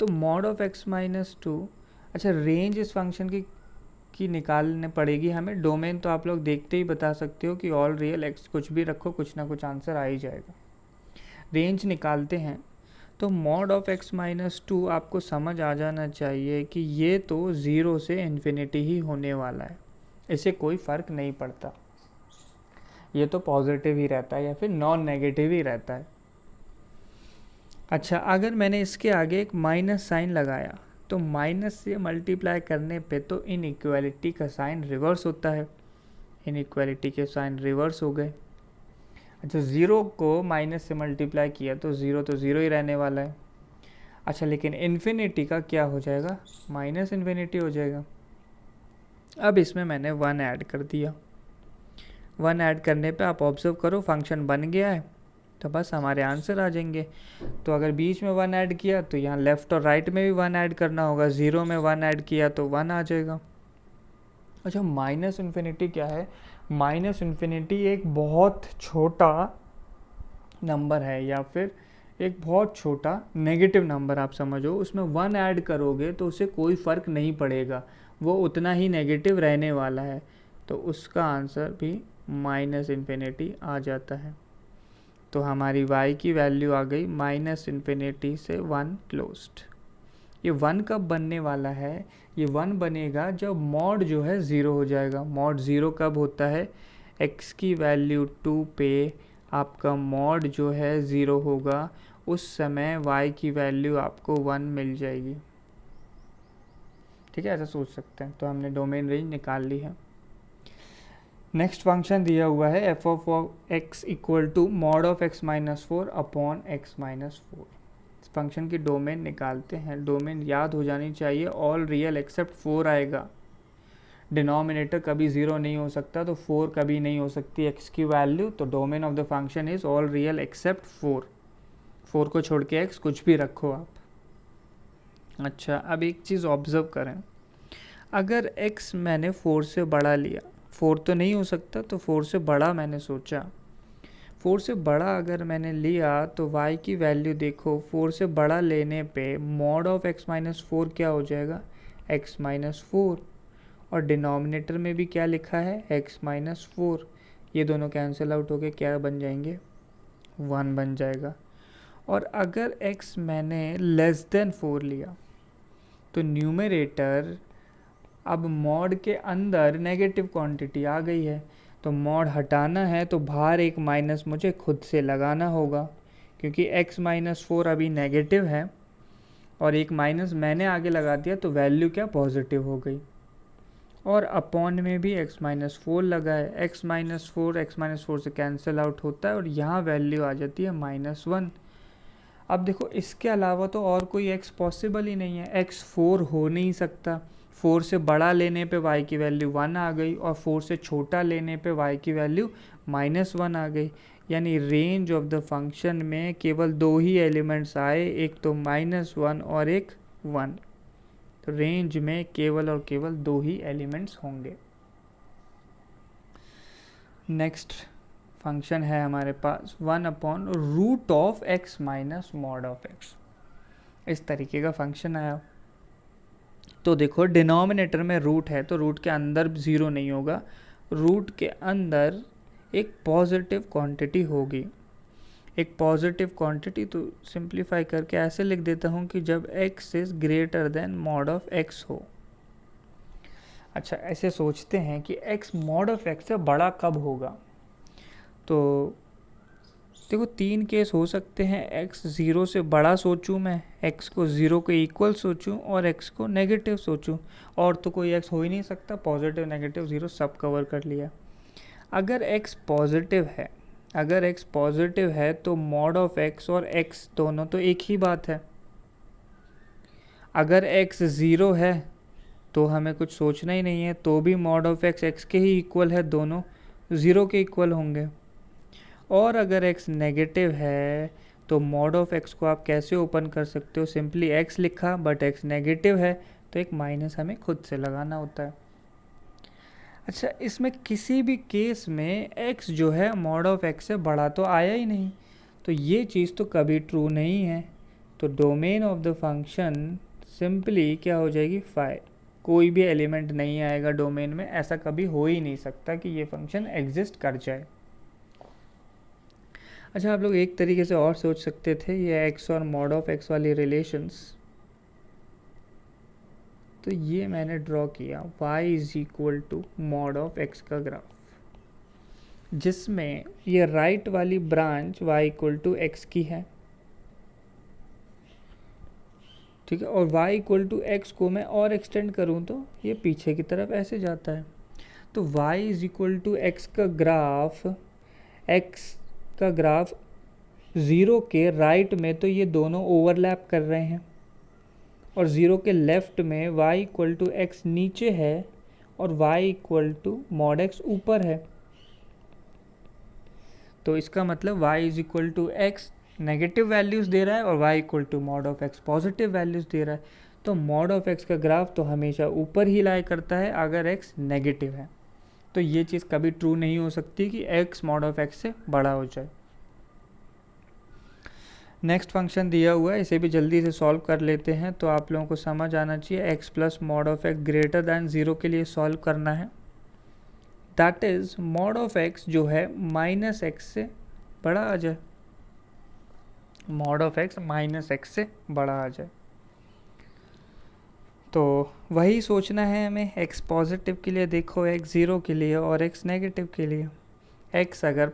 तो मॉड ऑफ x माइनस 2। अच्छा, रेंज इस फंक्शन की निकालने पड़ेगी हमें, डोमेन तो आप लोग देखते ही बता सकते हो कि ऑल रियल, x कुछ भी रखो कुछ ना कुछ आंसर आ ही जाएगा। रेंज निकालते हैं तो मॉड ऑफ x माइनस 2 आपको समझ आ जाना चाहिए कि ये तो 0 से इन्फिनिटी ही होने वाला है, इससे कोई फ़र्क नहीं पड़ता, ये तो पॉजिटिव ही रहता है या फिर नॉन नेगेटिव ही रहता है। अच्छा, अगर मैंने इसके आगे एक माइनस साइन लगाया तो माइनस से मल्टीप्लाई करने पे तो इनइक्वालिटी का साइन रिवर्स होता है, इनइक्वालिटी के साइन रिवर्स हो गए। अच्छा, ज़ीरो को माइनस से मल्टीप्लाई किया तो ज़ीरो ही रहने वाला है। अच्छा, लेकिन इन्फिनिटी का क्या हो जाएगा, माइनस इन्फिनिटी हो जाएगा। अब इसमें मैंने 1 ऐड कर दिया, 1 ऐड करने पे आप ऑब्जर्व करो फंक्शन बन गया है, तो बस हमारे आंसर आ जाएंगे। तो अगर बीच में 1 ऐड किया तो यहाँ लेफ़्ट और राइट में भी 1 ऐड करना होगा, 0 में 1 ऐड किया तो 1 आ जाएगा। अच्छा, माइनस इन्फिनिटी क्या है, माइनस इन्फिनिटी एक बहुत छोटा नंबर है, या फिर एक बहुत छोटा नेगेटिव नंबर आप समझो, उसमें 1 ऐड करोगे तो उसे कोई फ़र्क नहीं पड़ेगा, वो उतना ही नेगेटिव रहने वाला है, तो उसका आंसर भी माइनस इन्फिनिटी आ जाता है। तो हमारी y की वैल्यू आ गई माइनस इन्फिनिटी से 1 क्लोज्ड। ये 1 कब बनने वाला है, ये 1 बनेगा जब मॉड जो है 0 हो जाएगा। मॉड 0 कब होता है, x की वैल्यू 2 पे आपका मॉड जो है 0 होगा, उस समय y की वैल्यू आपको 1 मिल जाएगी। ठीक है, ऐसा सोच सकते हैं। तो हमने डोमेन रेंज निकाल ली है। नेक्स्ट फंक्शन दिया हुआ है f of x equal to mod of x minus 4 upon x minus 4। इस फंक्शन की डोमेन निकालते हैं। डोमेन याद हो जानी चाहिए, ऑल रियल एक्सेप्ट 4 आएगा, डिनोमिनेटर कभी 0 नहीं हो सकता, तो 4 कभी नहीं हो सकती एक्स की वैल्यू, तो domain of the function is all real except 4। 4 को छोड़ के एक्स कुछ भी रखो आप। अच्छा, अब एक चीज़ ऑब्जर्व करें, अगर x मैंने 4 से बड़ा लिया, 4 तो नहीं हो सकता, तो 4 से बड़ा मैंने सोचा, 4 से बड़ा अगर मैंने लिया तो y की वैल्यू देखो, 4 से बड़ा लेने पे मॉड ऑफ x माइनस 4 क्या हो जाएगा, x माइनस 4, और डिनोमिनेटर में भी क्या लिखा है, x माइनस 4, ये दोनों कैंसिल आउट होके क्या बन जाएंगे, 1 बन जाएगा। और अगर x मैंने लेस देन 4 लिया तो न्यूमरेटर, अब मॉड के अंदर नेगेटिव क्वांटिटी आ गई है, तो मॉड हटाना है तो बाहर एक माइनस मुझे खुद से लगाना होगा, क्योंकि x माइनस 4 अभी नेगेटिव है और एक माइनस मैंने आगे लगा दिया, तो वैल्यू क्या पॉजिटिव हो गई। और अपॉन में भी x माइनस 4 लगा है, x माइनस 4 से कैंसिल आउट होता है और यहाँ वैल्यू आ जाती है -1। अब देखो, इसके अलावा तो और कोई x पॉसिबल ही नहीं है, x 4 हो नहीं सकता, 4 से बड़ा लेने पे y की वैल्यू 1 आ गई और 4 से छोटा लेने पे y की वैल्यू -1 आ गई। यानी रेंज ऑफ द फंक्शन में केवल 2 ही एलिमेंट्स आए, एक तो -1 और एक 1। तो रेंज में केवल और केवल 2 ही एलिमेंट्स होंगे। नेक्स्ट फंक्शन है हमारे पास 1/√x minus mod of x। इस तरीके का फंक्शन आया। तो देखो डिनोमिनेटर में रूट है तो रूट के अंदर 0 नहीं होगा, रूट के अंदर एक पॉजिटिव क्वांटिटी होगी। एक पॉजिटिव क्वांटिटी तो सिंप्लीफाई करके ऐसे लिख देता हूँ कि जब x is greater than mod of x हो। अच्छा, ऐसे सोचते हैं कि x मॉड ऑफ x से बड़ा कब होगा। तो देखो 3 केस हो सकते हैं। x 0 से बड़ा सोचूं मैं, x को 0 के इक्वल सोचूं और x को नेगेटिव सोचूं, और तो कोई x हो ही नहीं सकता। पॉजिटिव नेगेटिव 0 सब कवर कर लिया। अगर x पॉजिटिव है तो मॉड ऑफ x और x दोनों तो एक ही बात है। अगर x 0 है तो हमें कुछ सोचना ही नहीं है, तो भी मॉड ऑफ x x के ही इक्वल है, दोनों 0 के इक्वल होंगे। और अगर x नेगेटिव है तो मॉड ऑफ x को आप कैसे ओपन कर सकते हो, सिंपली x लिखा, बट x नेगेटिव है तो एक माइनस हमें खुद से लगाना होता है। अच्छा, इसमें किसी भी केस में x जो है मॉड ऑफ x से बड़ा तो आया ही नहीं, तो ये चीज़ तो कभी ट्रू नहीं है। तो domain of the function simply क्या हो जाएगी, फाई। कोई भी एलिमेंट नहीं आएगा डोमेन में, ऐसा कभी हो ही नहीं सकता कि ये फंक्शन एग्जिस्ट कर जाए। अच्छा, आप लोग एक तरीके से और सोच सकते थे, ये x और मॉड ऑफ x वाली रिलेशंस। तो ये मैंने ड्रॉ किया y is equal to mod of x का ग्राफ, जिसमें ये राइट वाली branch y equal to x की है, ठीक है, और y इक्वल टू x को मैं और एक्सटेंड करूँ तो ये पीछे की तरफ ऐसे जाता है। तो y is equal to x का ग्राफ 0 के राइट में तो ये दोनों ओवरलैप कर रहे हैं, और 0 के लेफ्ट में y इक्वल टू x नीचे है और y equal to mod x ऊपर है। तो इसका मतलब y is equal to x negative values दे रहा है और y equal to mod of x positive values दे रहा है। तो मॉड ऑफ x का ग्राफ तो हमेशा ऊपर ही लाई करता है अगर x नेगेटिव है। तो ये चीज़ कभी ट्रू नहीं हो सकती कि x मॉड ऑफ x से बड़ा हो जाए। नेक्स्ट फंक्शन दिया हुआ है, इसे भी जल्दी से सॉल्व कर लेते हैं। तो आप लोगों को समझ आना चाहिए x plus mod of x greater then 0 के लिए सॉल्व करना है। That is mod of x जो है माइनस x से बड़ा आ जाए, mod of x minus x से बड़ा आ जाए। तो वही सोचना है हमें, x पॉजिटिव के लिए देखो, x 0 के लिए और x नेगेटिव के लिए। x अगर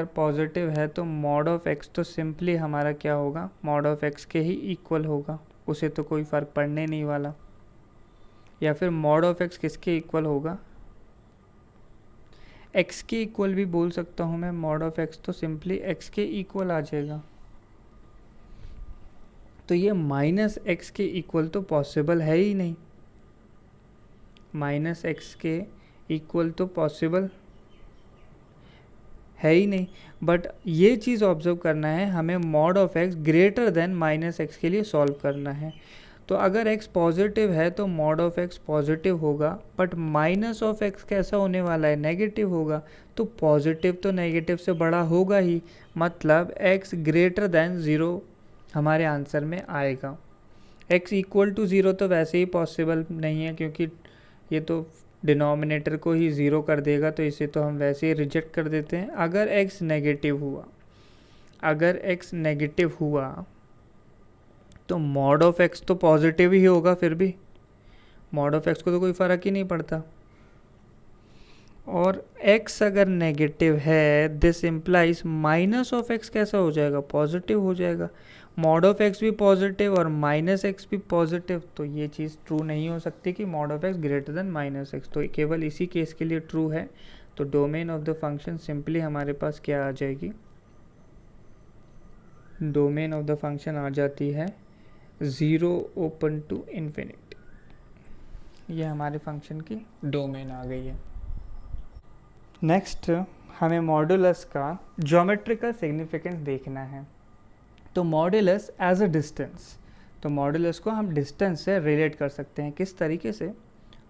पॉजिटिव है तो मॉड ऑफ x तो सिंपली हमारा क्या होगा, मॉड ऑफ x के ही इक्वल होगा, उसे तो कोई फ़र्क पड़ने नहीं वाला। या फिर मॉड ऑफ x किसके इक्वल होगा, x के इक्वल भी बोल सकता हूँ मैं। मॉड ऑफ x तो सिंपली x के इक्वल आ जाएगा। तो ये माइनस x के इक्वल तो पॉसिबल है ही नहीं, माइनस x के इक्वल तो पॉसिबल है ही नहीं। बट ये चीज़ ऑब्जर्व करना है हमें, mod of x greater than minus x के लिए सॉल्व करना है। तो अगर x पॉजिटिव है तो मॉड ऑफ x पॉजिटिव होगा, बट माइनस ऑफ x कैसा होने वाला है, नेगेटिव होगा। तो पॉजिटिव तो नेगेटिव से बड़ा होगा ही, मतलब x ग्रेटर देन 0 हमारे आंसर में आएगा। x इक्वल टू 0 तो वैसे ही पॉसिबल नहीं है, क्योंकि ये तो डिनोमिनेटर को ही 0 कर देगा, तो इसे तो हम वैसे ही रिजेक्ट कर देते हैं। अगर x नेगेटिव हुआ तो मॉड ऑफ x तो पॉजिटिव ही होगा, फिर भी मॉड ऑफ x को तो कोई फ़र्क ही नहीं पड़ता। और x अगर नेगेटिव है, this implies minus of x कैसा हो जाएगा, पॉजिटिव हो जाएगा। मॉड ऑफ x भी पॉजिटिव और माइनस x भी पॉजिटिव, तो ये चीज़ ट्रू नहीं हो सकती कि mod of x greater than minus x। तो केवल इसी केस के लिए ट्रू है। तो domain of the function simply हमारे पास क्या आ जाएगी, डोमेन ऑफ द फंक्शन आ जाती है 0 ओपन टू इन्फिनिटी। ये हमारे फंक्शन की डोमेन आ गई है। नेक्स्ट हमें मॉड्यूलस का ज्योमेट्रिकल सिग्निफिकेंस देखना है। तो मॉड्यूलस एज अ डिस्टेंस, तो मॉड्यूलस को हम डिस्टेंस से रिलेट कर सकते हैं। किस तरीके से?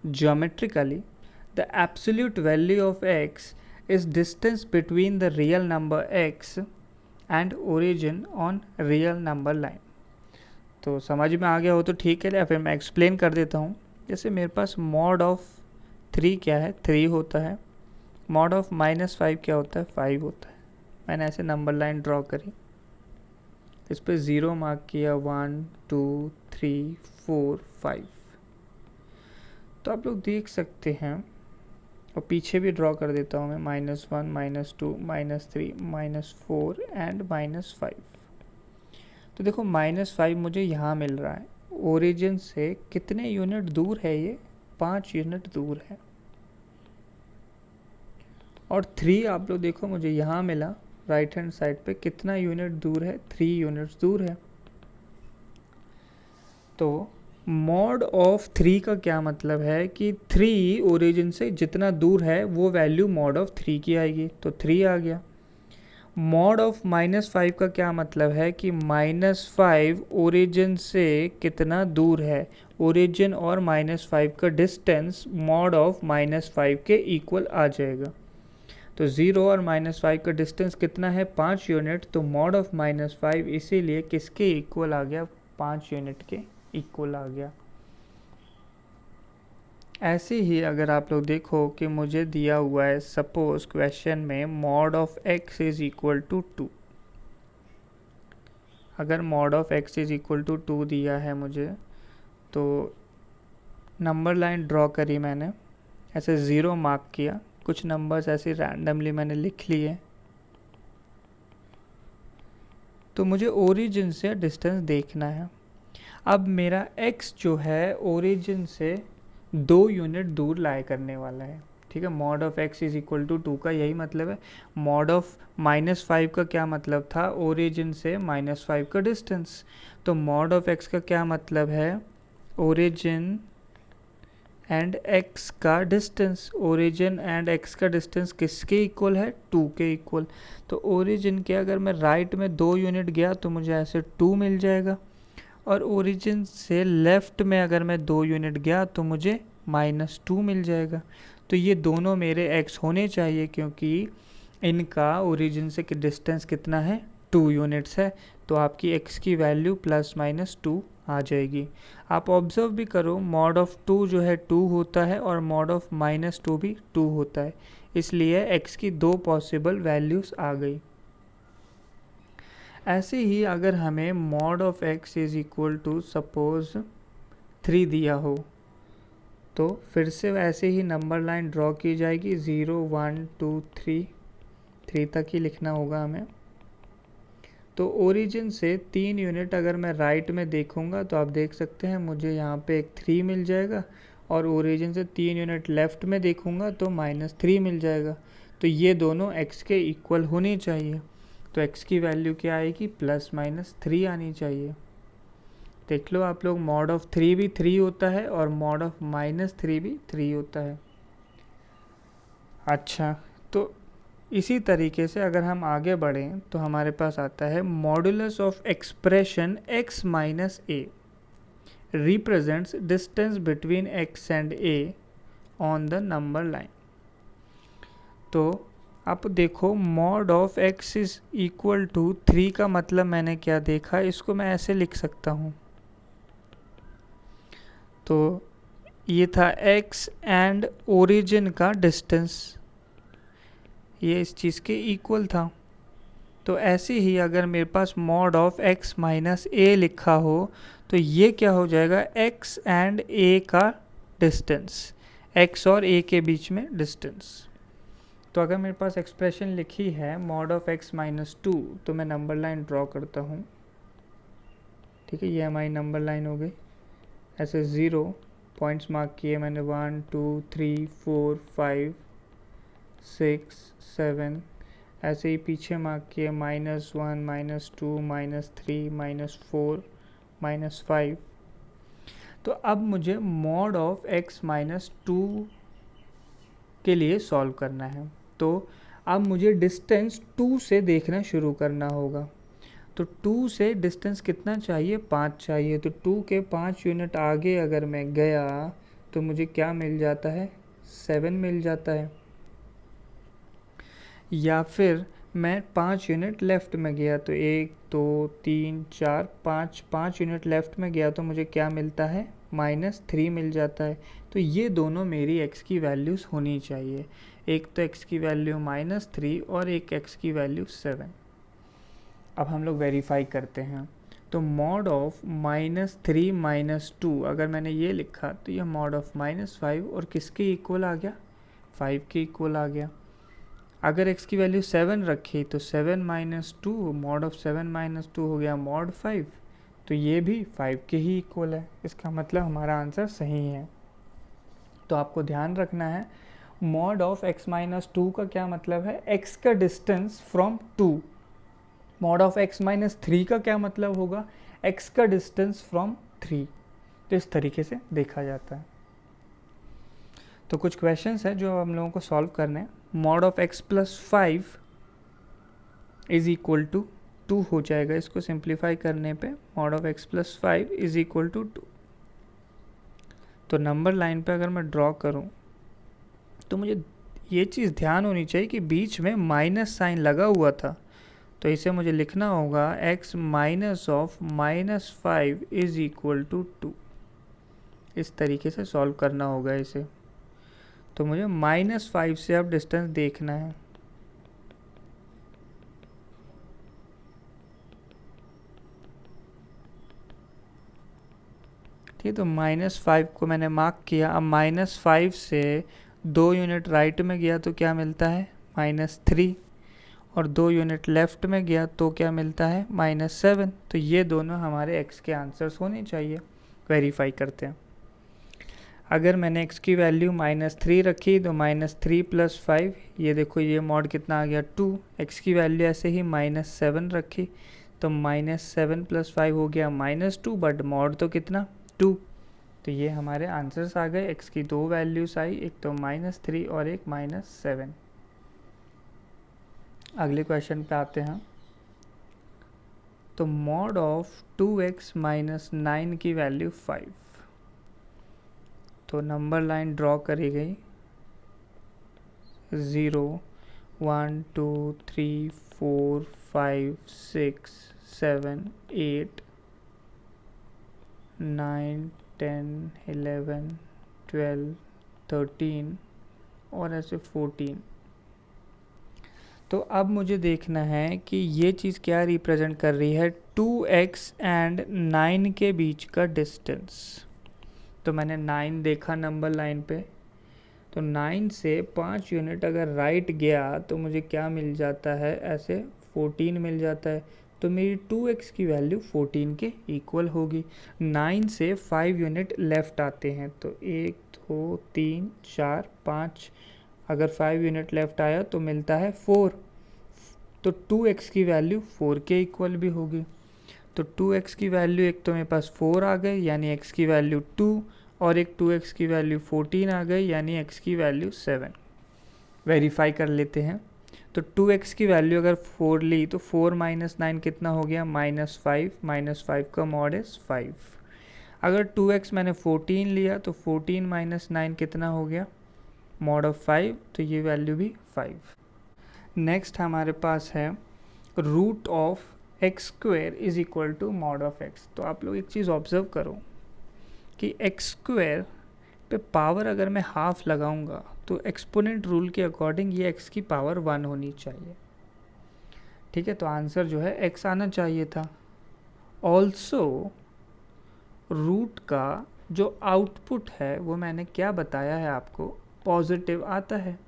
Geometrically the absolute value of x is distance between the real number x and origin on real number line. तो समझ में आ गया हो तो ठीक है, या फिर मैं एक्सप्लेन कर देता हूँ। जैसे मेरे पास मॉड ऑफ 3 क्या है? 3 होता है। मॉड ऑफ -5 क्या होता है? 5 होता है। मैंने ऐसे नंबर लाइन ड्रॉ करी, इस पर 0 मार्क किया, 1 2 3 4 5। तो आप लोग देख सकते हैं, और पीछे भी ड्रॉ कर देता हूँ मैं, -1 -2 -3 -4 एंड -5। तो देखो -5 मुझे यहाँ मिल रहा है। ओरिजिन से कितने यूनिट दूर है ये? 5 यूनिट दूर है। और 3 आप लोग देखो मुझे यहाँ मिला, राइट हैंड साइड पे कितना यूनिट दूर है? 3 यूनिट्स दूर है। तो मॉड ऑफ 3 का क्या मतलब है कि 3 ओरिजिन से जितना दूर है वो वैल्यू मॉड ऑफ 3 की आएगी, तो 3 आ गया। मॉड ऑफ -5 का क्या मतलब है कि -5 ओरिजिन से कितना दूर है? ओरिजिन और -5 का डिस्टेंस मॉड ऑफ -5 के इक्वल आ जाएगा। तो 0 और -5 का डिस्टेंस कितना है? 5 यूनिट। तो मॉड ऑफ -5 इसीलिए किसके इक्वल आ गया? 5 यूनिट के इक्वल आ गया। ऐसे ही अगर आप लोग देखो कि मुझे दिया हुआ है, सपोज क्वेश्चन में mod of x is equal to 2। अगर mod of x is equal to 2 दिया है मुझे, तो नंबर लाइन ड्रॉ करी मैंने, ऐसे 0 मार्क किया, कुछ नंबर्स ऐसे रैंडमली मैंने लिख लिए। तो मुझे ओरिजिन से डिस्टेंस देखना है। अब मेरा x जो है ओरिजिन से 2 यूनिट दूर लाया करने वाला है, ठीक है। Mod of x is equal to 2 का यही मतलब है। मॉड ऑफ -5 का क्या मतलब था? ओरिजिन से -5 का डिस्टेंस। तो मॉड ऑफ x का क्या मतलब है? ओरिजिन एंड x का डिस्टेंस। ओरिजिन एंड x का डिस्टेंस किसके इक्वल है? 2 के इक्वल। तो ओरिजिन के अगर मैं राइट में 2 यूनिट गया तो मुझे ऐसे 2 मिल जाएगा, और ओरिजिन से लेफ़्ट में अगर मैं 2 यूनिट गया तो मुझे -2 मिल जाएगा। तो ये दोनों मेरे x होने चाहिए, क्योंकि इनका ओरिजिन से डिस्टेंस कितना है? 2 यूनिट्स है। तो आपकी x की वैल्यू +-2 आ जाएगी। आप ऑब्जर्व भी करो, मॉड ऑफ 2 जो है 2 होता है, और मॉड ऑफ -2 भी 2 होता है। इसलिए x की 2 पॉसिबल वैल्यूज़ आ गई। ऐसे ही अगर हमें mod of x is equal to suppose 3 दिया हो, तो फिर से वैसे ही नंबर लाइन ड्रॉ की जाएगी, 0 1 2 3 तक ही लिखना होगा हमें। तो ओरिजिन से 3 यूनिट अगर मैं राइट में देखूंगा तो आप देख सकते हैं मुझे यहाँ पे एक 3 मिल जाएगा, और ओरिजिन से 3 यूनिट लेफ़्ट में देखूंगा तो -3 मिल जाएगा। तो ये दोनों x के इक्वल होने चाहिए। तो x की वैल्यू क्या आएगी? +-3 आनी चाहिए। देख लो आप लोग, मॉड ऑफ 3 भी 3 होता है, और मॉड ऑफ -3 भी 3 होता है। अच्छा, तो इसी तरीके से अगर हम आगे बढ़ें तो हमारे पास आता है modulus of expression x minus a represents distance between x and a on the number line. तो आप देखो, mod of x is equal to 3 का मतलब मैंने क्या देखा? इसको मैं ऐसे लिख सकता हूँ। तो ये था x एंड ओरिजिन का डिस्टेंस, ये इस चीज़ के इक्वल था। तो ऐसे ही अगर मेरे पास mod of x minus a लिखा हो तो ये क्या हो जाएगा? x एंड a का डिस्टेंस, x और a के बीच में डिस्टेंस। तो अगर मेरे पास एक्सप्रेशन लिखी है मॉड ऑफ x माइनस 2, तो मैं नंबर लाइन ड्रॉ करता हूँ, ठीक है। ये हमारी नंबर लाइन हो गई। ऐसे 0 पॉइंट्स मार्क किए मैंने, 1 2 3 4 5 6 7, ऐसे ही पीछे मार्क किए, -1 -2 -3 -4 -5। तो अब मुझे मॉड ऑफ x माइनस 2 के लिए सॉल्व करना है। तो अब मुझे डिस्टेंस 2 से देखना शुरू करना होगा। तो 2 से डिस्टेंस कितना चाहिए, 5 चाहिए। तो 2 के 5 यूनिट आगे अगर मैं गया तो मुझे क्या मिल जाता है, 7 मिल जाता है। या फिर मैं 5 यूनिट लेफ़्ट में गया तो 1 2 3 4 5 यूनिट लेफ़्ट में गया तो मुझे क्या मिलता है, -3 मिल जाता है। तो ये दोनों मेरी x की वैल्यूज़ होनी चाहिए। एक तो x की वैल्यू -3 और एक x की वैल्यू 7। अब हम लोग वेरीफाई करते हैं। तो मॉड ऑफ -3 - 2 अगर मैंने ये लिखा तो ये मॉड ऑफ -5 और किसके इक्वल आ गया, 5 के इक्वल आ गया। अगर x की वैल्यू 7 रखी तो 7 - 2 मॉड ऑफ 7 - 2 हो गया मॉड 5। तो ये भी 5 के ही इक्वल है। इसका मतलब हमारा आंसर सही है। तो आपको ध्यान रखना है, मॉड ऑफ x - 2 का क्या मतलब है, x का distance from 2। Mod of x - 3 का क्या मतलब होगा, x का डिस्टेंस फ्रॉम 3। तो इस तरीके से देखा जाता है। तो कुछ क्वेश्चंस हैं जो हम लोगों को सॉल्व करने हैं। Mod of x + 5 is equal to 2 हो जाएगा। इसको सिंप्लीफाई करने पे mod of x + 5 is equal to 2। तो नंबर लाइन पे अगर मैं ड्रॉ करूं तो मुझे ये चीज़ ध्यान होनी चाहिए कि बीच में माइनस साइन लगा हुआ था। तो इसे मुझे लिखना होगा x minus of -5 is equal to 2। इस तरीके से सॉल्व करना होगा इसे। तो मुझे -5 से अब डिस्टेंस देखना है। ठीक, तो -5 को मैंने मार्क किया। अब -5 से 2 यूनिट राइट में गया तो क्या मिलता है, -3, और 2 यूनिट लेफ़्ट में गया तो क्या मिलता है, -7। तो ये दोनों हमारे x के आंसर्स होने चाहिए। वेरीफाई करते हैं। अगर मैंने x की वैल्यू -3 रखी तो -3 + 5, ये देखो ये मॉड कितना आ गया 2। x की वैल्यू ऐसे ही -7 रखी तो -7 + 5 हो गया -2, बट मॉड तो कितना 2। तो ये हमारे आंसर्स आ गए। x की 2 वैल्यूज़ आई, एक तो -3 और एक -7। अगले क्वेश्चन पे आते हैं। तो मॉड ऑफ 2x - 9 की वैल्यू 5। तो नंबर लाइन ड्रॉ करी गई, 0 1 2 3 4 5 6 7 8 9 10 11 12 13 और ऐसे 14। तो अब मुझे देखना है कि ये चीज़ क्या रिप्रेजेंट कर रही है, 2x एंड 9 के बीच का डिस्टेंस। तो मैंने 9 देखा नंबर लाइन पे, तो 9 से 5 यूनिट अगर राइट गया तो मुझे क्या मिल जाता है, ऐसे 14 मिल जाता है। तो मेरी 2x की वैल्यू 14 के इक्वल होगी। 9 से 5 यूनिट लेफ़्ट आते हैं तो 1 2 3 4 5, अगर 5 यूनिट लेफ़्ट आया तो मिलता है 4। तो 2x की वैल्यू 4 के इक्वल भी होगी। तो 2x की वैल्यू, एक तो मेरे पास 4 आ गई यानी x की वैल्यू 2, और एक 2x की वैल्यू 14 आ गई यानी x की वैल्यू 7। वेरीफाई कर लेते हैं। तो 2x की वैल्यू अगर 4 ली तो 4 - 9 कितना हो गया, -5। -5 का मॉड इज़ 5। अगर 2x मैंने 14 लिया तो 14 - 9 कितना हो गया, मॉड ऑफ 5। तो ये वैल्यू भी 5। नेक्स्ट हमारे पास है root of x² is equal to mod of x। तो आप लोग एक चीज़ ऑब्ज़र्व करो कि x² पे पावर अगर मैं हाफ लगाऊंगा तो एक्सपोनेंट रूल के अकॉर्डिंग ये x की पावर 1 होनी चाहिए। ठीक है, तो आंसर जो है x आना चाहिए था। ऑल्सो रूट का जो आउटपुट है वो मैंने क्या बताया है आपको, पॉजिटिव आता है।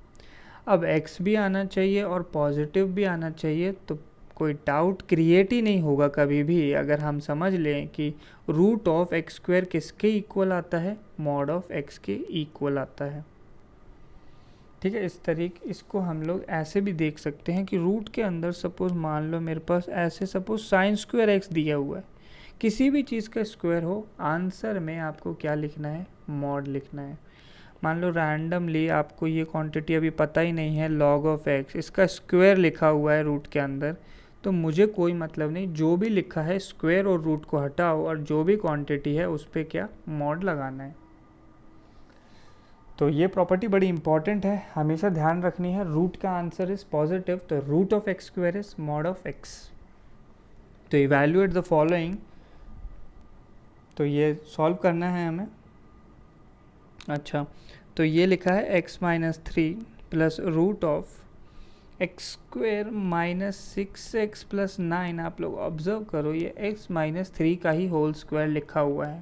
अब x भी आना चाहिए और पॉजिटिव भी आना चाहिए, तो कोई डाउट क्रिएट ही नहीं होगा कभी भी अगर हम समझ लें कि रूट ऑफ x² किसके इक्वल आता है, मॉड ऑफ x के इक्वल आता है। ठीक है, इस तरीके इसको हम लोग ऐसे भी देख सकते हैं कि रूट के अंदर सपोज मान लो मेरे पास ऐसे सपोज sin² x दिया हुआ है किसी भी चीज़ का स्क्वायर हो, आंसर में आपको क्या लिखना है, मॉड लिखना है। मान लो रैंडमली आपको ये क्वांटिटी अभी पता ही नहीं है, log ऑफ x, इसका स्क्वायर लिखा हुआ है रूट के अंदर, तो मुझे कोई मतलब नहीं, जो भी लिखा है स्क्वायर और रूट को हटाओ और जो भी क्वांटिटी है उस पर क्या, मॉड लगाना है। तो ये प्रॉपर्टी बड़ी इंपॉर्टेंट है, हमेशा ध्यान रखनी है। रूट का आंसर इज पॉजिटिव, तो root of x square is mod of x. तो इवैल्यूएट द फॉलोइंग, तो ये सॉल्व करना है हमें। अच्छा, तो ये लिखा है x minus 3 plus root of x square minus 6x plus 9। आप लोग ऑब्जर्व करो, ये x माइनस 3 का ही होल स्क्वायर लिखा हुआ है,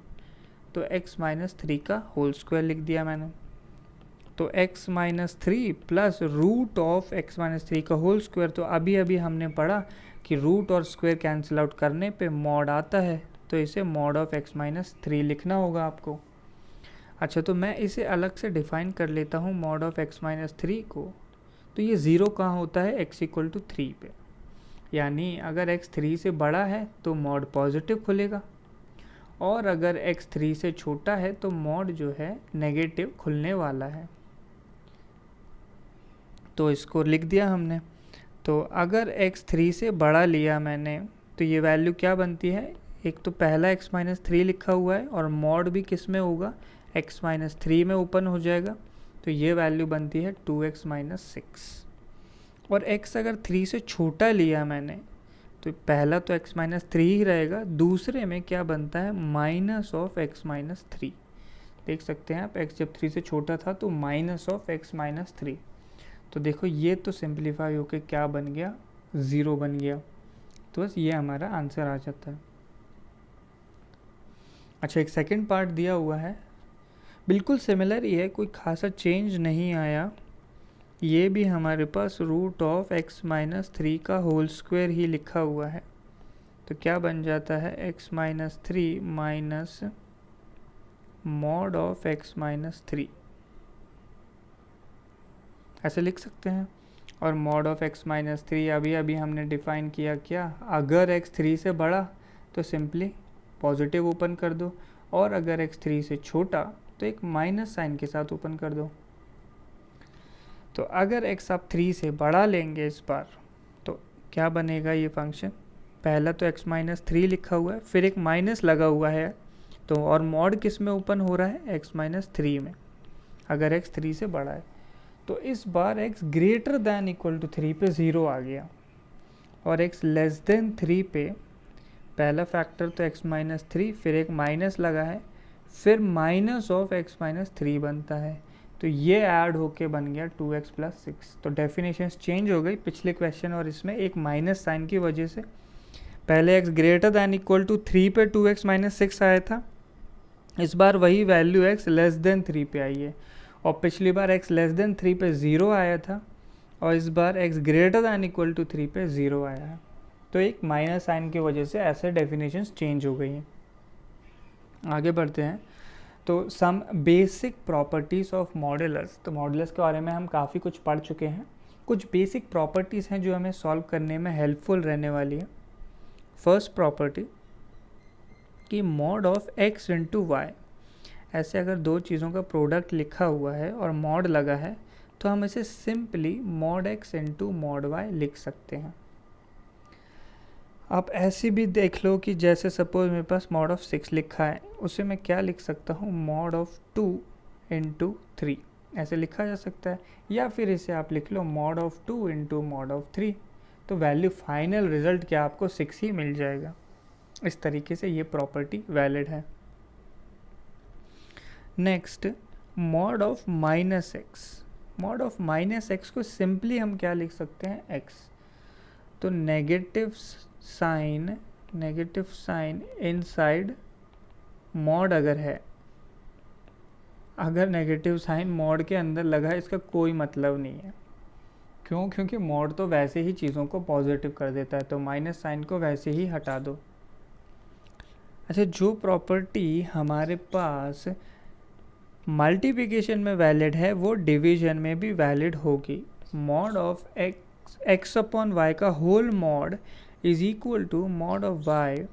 तो x माइनस 3 का होल स्क्वायर लिख दिया मैंने। तो x minus 3 plus root of x minus 3 का होल स्क्वायर, तो अभी अभी हमने पढ़ा कि रूट और स्क्वायर कैंसिल आउट करने पे मॉड आता है, तो इसे मॉड ऑफ x माइनस 3 लिखना होगा आपको। अच्छा, तो मैं इसे अलग से डिफाइन कर लेता हूँ मॉड ऑफ x माइनस 3 को। तो ये ज़ीरो कहाँ होता है, x इक्वल टू 3 पे, यानी अगर x 3 से बड़ा है तो मॉड पॉजिटिव खुलेगा, और अगर x 3 से छोटा है तो मॉड जो है नेगेटिव खुलने वाला है। तो इसको लिख दिया हमने। तो अगर x 3 से बड़ा लिया मैंने, तो ये वैल्यू क्या बनती है, एक तो पहला x माइनस 3 लिखा हुआ है और मॉड भी किस में होगा, x माइनस 3 में ओपन हो जाएगा, तो ये वैल्यू बनती है 2x माइनस 6। और x अगर 3 से छोटा लिया मैंने, तो पहला तो x माइनस 3 ही रहेगा, दूसरे में क्या बनता है, माइनस ऑफ x माइनस 3। देख सकते हैं आप, x जब 3 से छोटा था तो माइनस ऑफ x माइनस 3। तो देखो ये तो सिंप्लीफाई होके क्या बन गया, 0 बन गया। तो बस ये हमारा आंसर आ जाता है। अच्छा, एक सेकंड पार्ट दिया हुआ है, बिल्कुल सिमिलर ही है, कोई खासा चेंज नहीं आया। ये भी हमारे पास रूट ऑफ x माइनस 3 का होल स्क्वायर ही लिखा हुआ है, तो क्या बन जाता है, x minus 3 minus mod of x minus 3, ऐसे लिख सकते हैं। और मॉड ऑफ x माइनस 3 अभी अभी हमने डिफाइन किया, क्या, अगर x 3 से बड़ा तो सिंपली पॉजिटिव ओपन कर दो, और अगर x 3 से छोटा तो एक माइनस साइन के साथ ओपन कर दो। तो अगर x आप 3 से बड़ा लेंगे इस बार, तो क्या बनेगा ये फंक्शन, पहला तो x माइनस 3 लिखा हुआ है, फिर एक माइनस लगा हुआ है, तो और मॉड किस में ओपन हो रहा है, x माइनस 3 में, अगर x 3 से बड़ा है। तो इस बार x greater than equal to 3 पे 0 आ गया, और x लेस देन 3 पे पहला फैक्टर तो x माइनस 3, फिर एक माइनस लगा है, फिर माइनस ऑफ x माइनस 3 बनता है, तो ये ऐड होके बन गया 2x प्लस 6। तो डेफिनेशंस चेंज हो गई पिछले क्वेश्चन और इसमें, एक माइनस साइन की वजह से। पहले x greater than equal to 3 पे 2x माइनस 6 आया था, इस बार वही वैल्यू x लेस देन 3 पे आई है, और पिछली बार x लेस देन 3 पे 0 आया था, और इस बार x greater than equal to 3 पे 0 आया है। तो एक माइनस साइन की वजह से ऐसे डेफिनेशंस चेंज हो गई हैं। आगे बढ़ते हैं, तो some basic properties of modulus. तो मॉड्यूलस के बारे में हम काफ़ी कुछ पढ़ चुके हैं, कुछ बेसिक प्रॉपर्टीज़ हैं जो हमें सॉल्व करने में हेल्पफुल रहने वाली है। फर्स्ट प्रॉपर्टी कि mod of x into y, ऐसे अगर दो चीज़ों का प्रोडक्ट लिखा हुआ है और मॉड लगा है, तो हम इसे simply mod x into mod y लिख सकते हैं। आप ऐसी भी देख लो कि जैसे सपोज मेरे पास मॉड ऑफ 6 लिखा है, उसे मैं क्या लिख सकता हूँ, मॉड ऑफ 2 इंटू 3, ऐसे लिखा जा सकता है, या फिर इसे आप लिख लो mod of 2 into mod of 3, तो वैल्यू फाइनल रिजल्ट क्या आपको 6 ही मिल जाएगा। इस तरीके से ये प्रॉपर्टी वैलिड है। Next, mod of minus x. Mod of minus x को सिंपली हम क्या लिख सकते हैं, x, तो नेगेटिव साइन इनसाइड मॉड अगर है, अगर नेगेटिव साइन मॉड के अंदर लगा है, इसका कोई मतलब नहीं है। क्यों, क्योंकि मॉड तो वैसे ही चीज़ों को पॉजिटिव कर देता है, तो माइनस साइन को वैसे ही हटा दो। अच्छा, जो प्रॉपर्टी हमारे पास मल्टीप्लिकेशन में वैलिड है वो डिवीजन में भी वैलिड होगी। Mod of x upon y का whole mod is equal to mod of y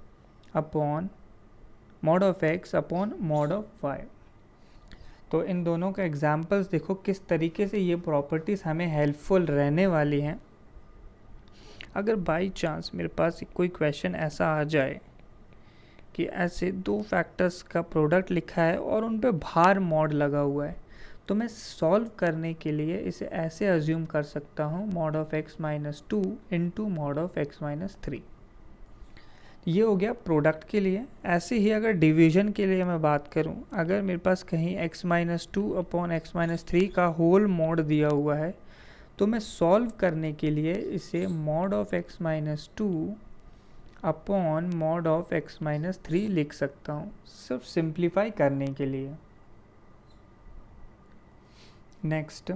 upon mod of x upon mod of y. तो इन दोनों का एग्जाम्पल्स देखो किस तरीके से ये प्रॉपर्टीज़ हमें हेल्पफुल रहने वाली हैं। अगर बाई चांस मेरे पास कोई क्वेश्चन ऐसा आ जाए कि ऐसे दो फैक्टर्स का प्रोडक्ट लिखा है और उन पे भार मॉड लगा हुआ है, तो मैं सॉल्व करने के लिए इसे ऐसे अज्यूम कर सकता हूँ mod of x minus two into mod of x minus three. ये हो गया प्रोडक्ट के लिए। ऐसे ही अगर डिवीजन के लिए मैं बात करूं, अगर मेरे पास कहीं x minus two upon x minus three का होल मॉड दिया हुआ है, तो मैं सॉल्व करने के लिए इसे mod of x minus two upon mod of x minus three लिख सकता हूँ, सिर्फ सिंप्लीफाई करने के लिए। नेक्स्ट,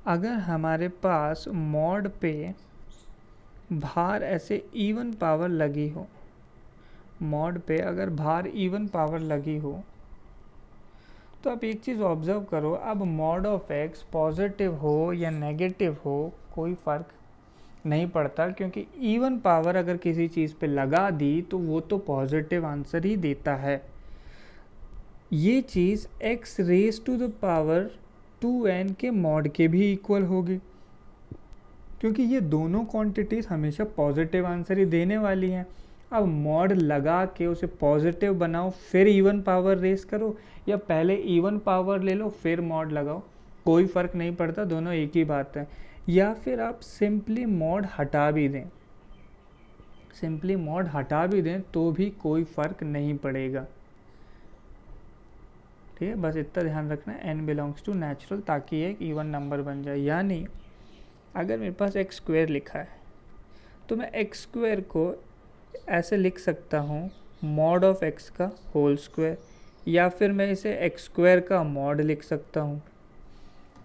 अगर हमारे पास मॉड पे भार ऐसे इवन पावर लगी हो, मॉड पे अगर भार इवन पावर लगी हो, तो आप एक चीज़ ऑब्जर्व करो, अब मॉड ऑफ एक्स पॉजिटिव हो या नेगेटिव हो कोई फ़र्क नहीं पड़ता, क्योंकि इवन पावर अगर किसी चीज़ पे लगा दी तो वो तो पॉजिटिव आंसर ही देता है। ये चीज़ x raise to the power 2n के मॉड के भी इक्वल होगी, क्योंकि ये दोनों क्वांटिटीज़ हमेशा पॉजिटिव आंसर ही देने वाली हैं। अब मॉड लगा के उसे पॉजिटिव बनाओ फिर इवन पावर रेस करो, या पहले इवन पावर ले लो फिर मॉड लगाओ, कोई फ़र्क नहीं पड़ता, दोनों एक ही बात है। या फिर आप सिंपली मॉड हटा भी दें, सिंपली मॉड हटा भी दें तो भी कोई फ़र्क नहीं पड़ेगा। ठीक है, बस इतना ध्यान रखना है n बिलोंग्स टू नेचुरल, ताकि एक इवन नंबर बन जाए। यानी अगर मेरे पास एक्स स्क्वायर लिखा है तो मैं एक्स स्क्वायर को ऐसे लिख सकता हूँ मॉड ऑफ एक्स का होल स्क्वायर, या फिर मैं इसे एक्स स्क्वायर का मॉड लिख सकता हूँ।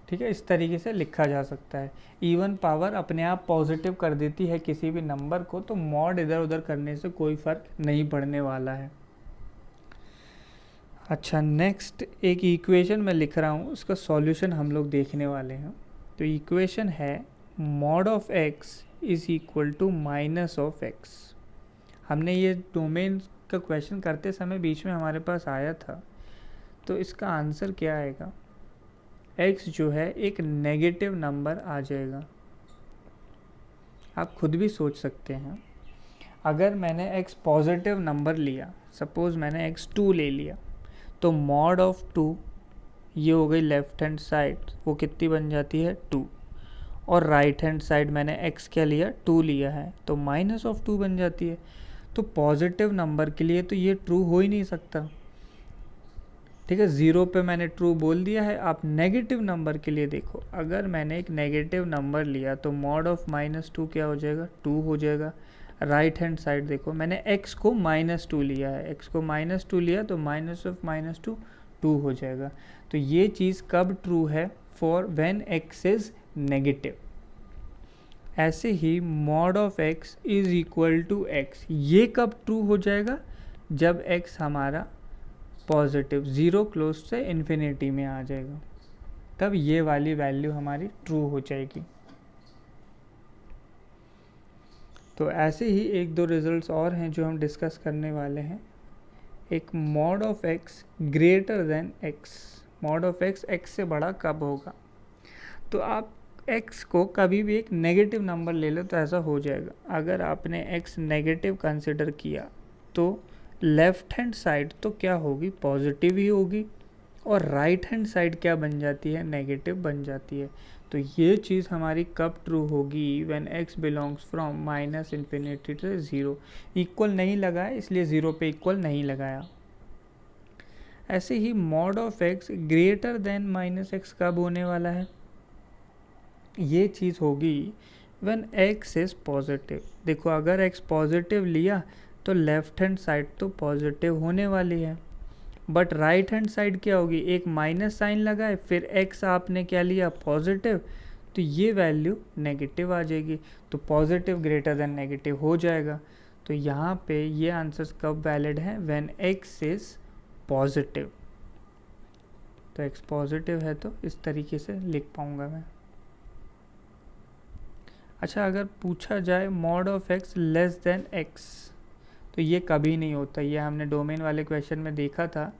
ठीक है, इस तरीके से लिखा जा सकता है। इवन पावर अपने आप पॉजिटिव कर देती है किसी भी नंबर को, तो मॉड इधर उधर करने से कोई फ़र्क नहीं पड़ने वाला है। अच्छा, नेक्स्ट एक इक्वेशन मैं लिख रहा हूँ, उसका सॉल्यूशन हम लोग देखने वाले हैं। तो इक्वेशन है mod of x is equal to minus of x. हमने ये डोमेन का क्वेश्चन करते समय बीच में हमारे पास आया था, तो इसका आंसर क्या आएगा, x जो है एक नेगेटिव नंबर आ जाएगा। आप खुद भी सोच सकते हैं, अगर मैंने x पॉजिटिव नंबर लिया, सपोज मैंने x 2 ले लिया, तो मॉड ऑफ 2 ये हो गई लेफ्ट हैंड साइड, वो कितनी बन जाती है 2, और राइट हैंड साइड मैंने x क्या लिया 2 लिया है, तो माइनस ऑफ 2 बन जाती है। तो पॉजिटिव नंबर के लिए तो ये ट्रू हो ही नहीं सकता। ठीक है, ज़ीरो पे मैंने ट्रू बोल दिया है। आप नेगेटिव नंबर के लिए देखो, अगर मैंने एक नेगेटिव नंबर लिया तो मॉड ऑफ माइनस 2 क्या हो जाएगा 2 हो जाएगा। राइट हैंड साइड देखो, मैंने x को माइनस 2 लिया है, x को माइनस 2 लिया तो माइनस ऑफ माइनस 2 2 हो जाएगा। तो ये चीज़ कब ट्रू है, for when x is negative. ऐसे ही mod of x is equal to x, ये कब ट्रू हो जाएगा, जब x हमारा पॉजिटिव ज़ीरो क्लोज से इन्फिनिटी में आ जाएगा, तब ये वाली वैल्यू हमारी ट्रू हो जाएगी। तो ऐसे ही एक दो रिजल्ट्स और हैं जो हम डिस्कस करने वाले हैं। एक mod of x greater then x, mod of x x से बड़ा कब होगा। तो आप x को कभी भी एक नेगेटिव नंबर ले लो तो ऐसा हो जाएगा। अगर आपने x नेगेटिव कंसिडर किया तो लेफ़्ट हैंड साइड तो क्या होगी, पॉजिटिव ही होगी, और राइट हैंड साइड क्या बन जाती है, नेगेटिव बन जाती है। तो ये चीज़ हमारी कब ट्रू होगी, when x belongs from minus infinity to zero. Equal नहीं लगाया इसलिए ज़ीरो पे इक्वल नहीं लगाया। ऐसे ही mod of x greater than minus x कब होने वाला है, ये चीज़ होगी व्हेन x इज़ पॉजिटिव। देखो, अगर x पॉजिटिव लिया तो लेफ़्ट हैंड साइड तो पॉजिटिव होने वाली है, बट राइट हैंड साइड क्या होगी, एक माइनस साइन लगाए फिर x आपने क्या लिया पॉजिटिव, तो ये वैल्यू नेगेटिव आ जाएगी। तो पॉजिटिव ग्रेटर देन नेगेटिव हो जाएगा। तो यहाँ पे ये आंसर्स कब वैलिड हैं, व्हेन x इज़ पॉजिटिव। तो x पॉजिटिव है तो इस तरीके से लिख पाऊँगा मैं। अच्छा, अगर पूछा जाए mod of x less than x, तो ये कभी नहीं होता। ये हमने डोमेन वाले क्वेश्चन में देखा था,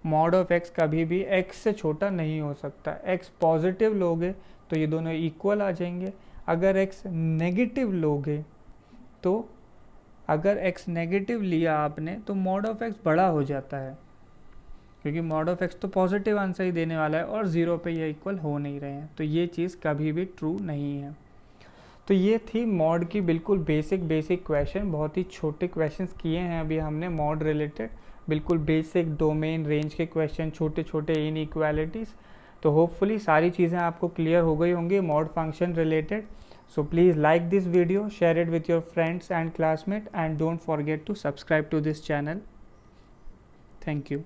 मॉड ऑफ एक्स कभी भी एक्स से छोटा नहीं हो सकता। एक्स पॉजिटिव लोगे तो ये दोनों इक्वल आ जाएंगे, अगर एक्स नेगेटिव लोगे तो अगर एक्स नेगेटिव लिया आपने तो मॉड ऑफ एक्स बड़ा हो जाता है, क्योंकि मॉड ऑफ एक्स तो पॉजिटिव आंसर ही देने वाला है और 0 पे ये इक्वल हो नहीं रहे हैं, तो ये चीज़ कभी भी ट्रू नहीं है। तो ये थी मॉड की बिल्कुल बेसिक क्वेश्चन। बहुत ही छोटे क्वेश्चंस किए हैं अभी हमने मॉड रिलेटेड, बिल्कुल बेसिक डोमेन रेंज के क्वेश्चन, छोटे छोटे इनइक्वालिटीज़। तो होपफुली सारी चीज़ें आपको क्लियर हो गई होंगी mod function related. So please like this video, share it with your friends and classmates, and don't forget to subscribe to this channel. Thank you.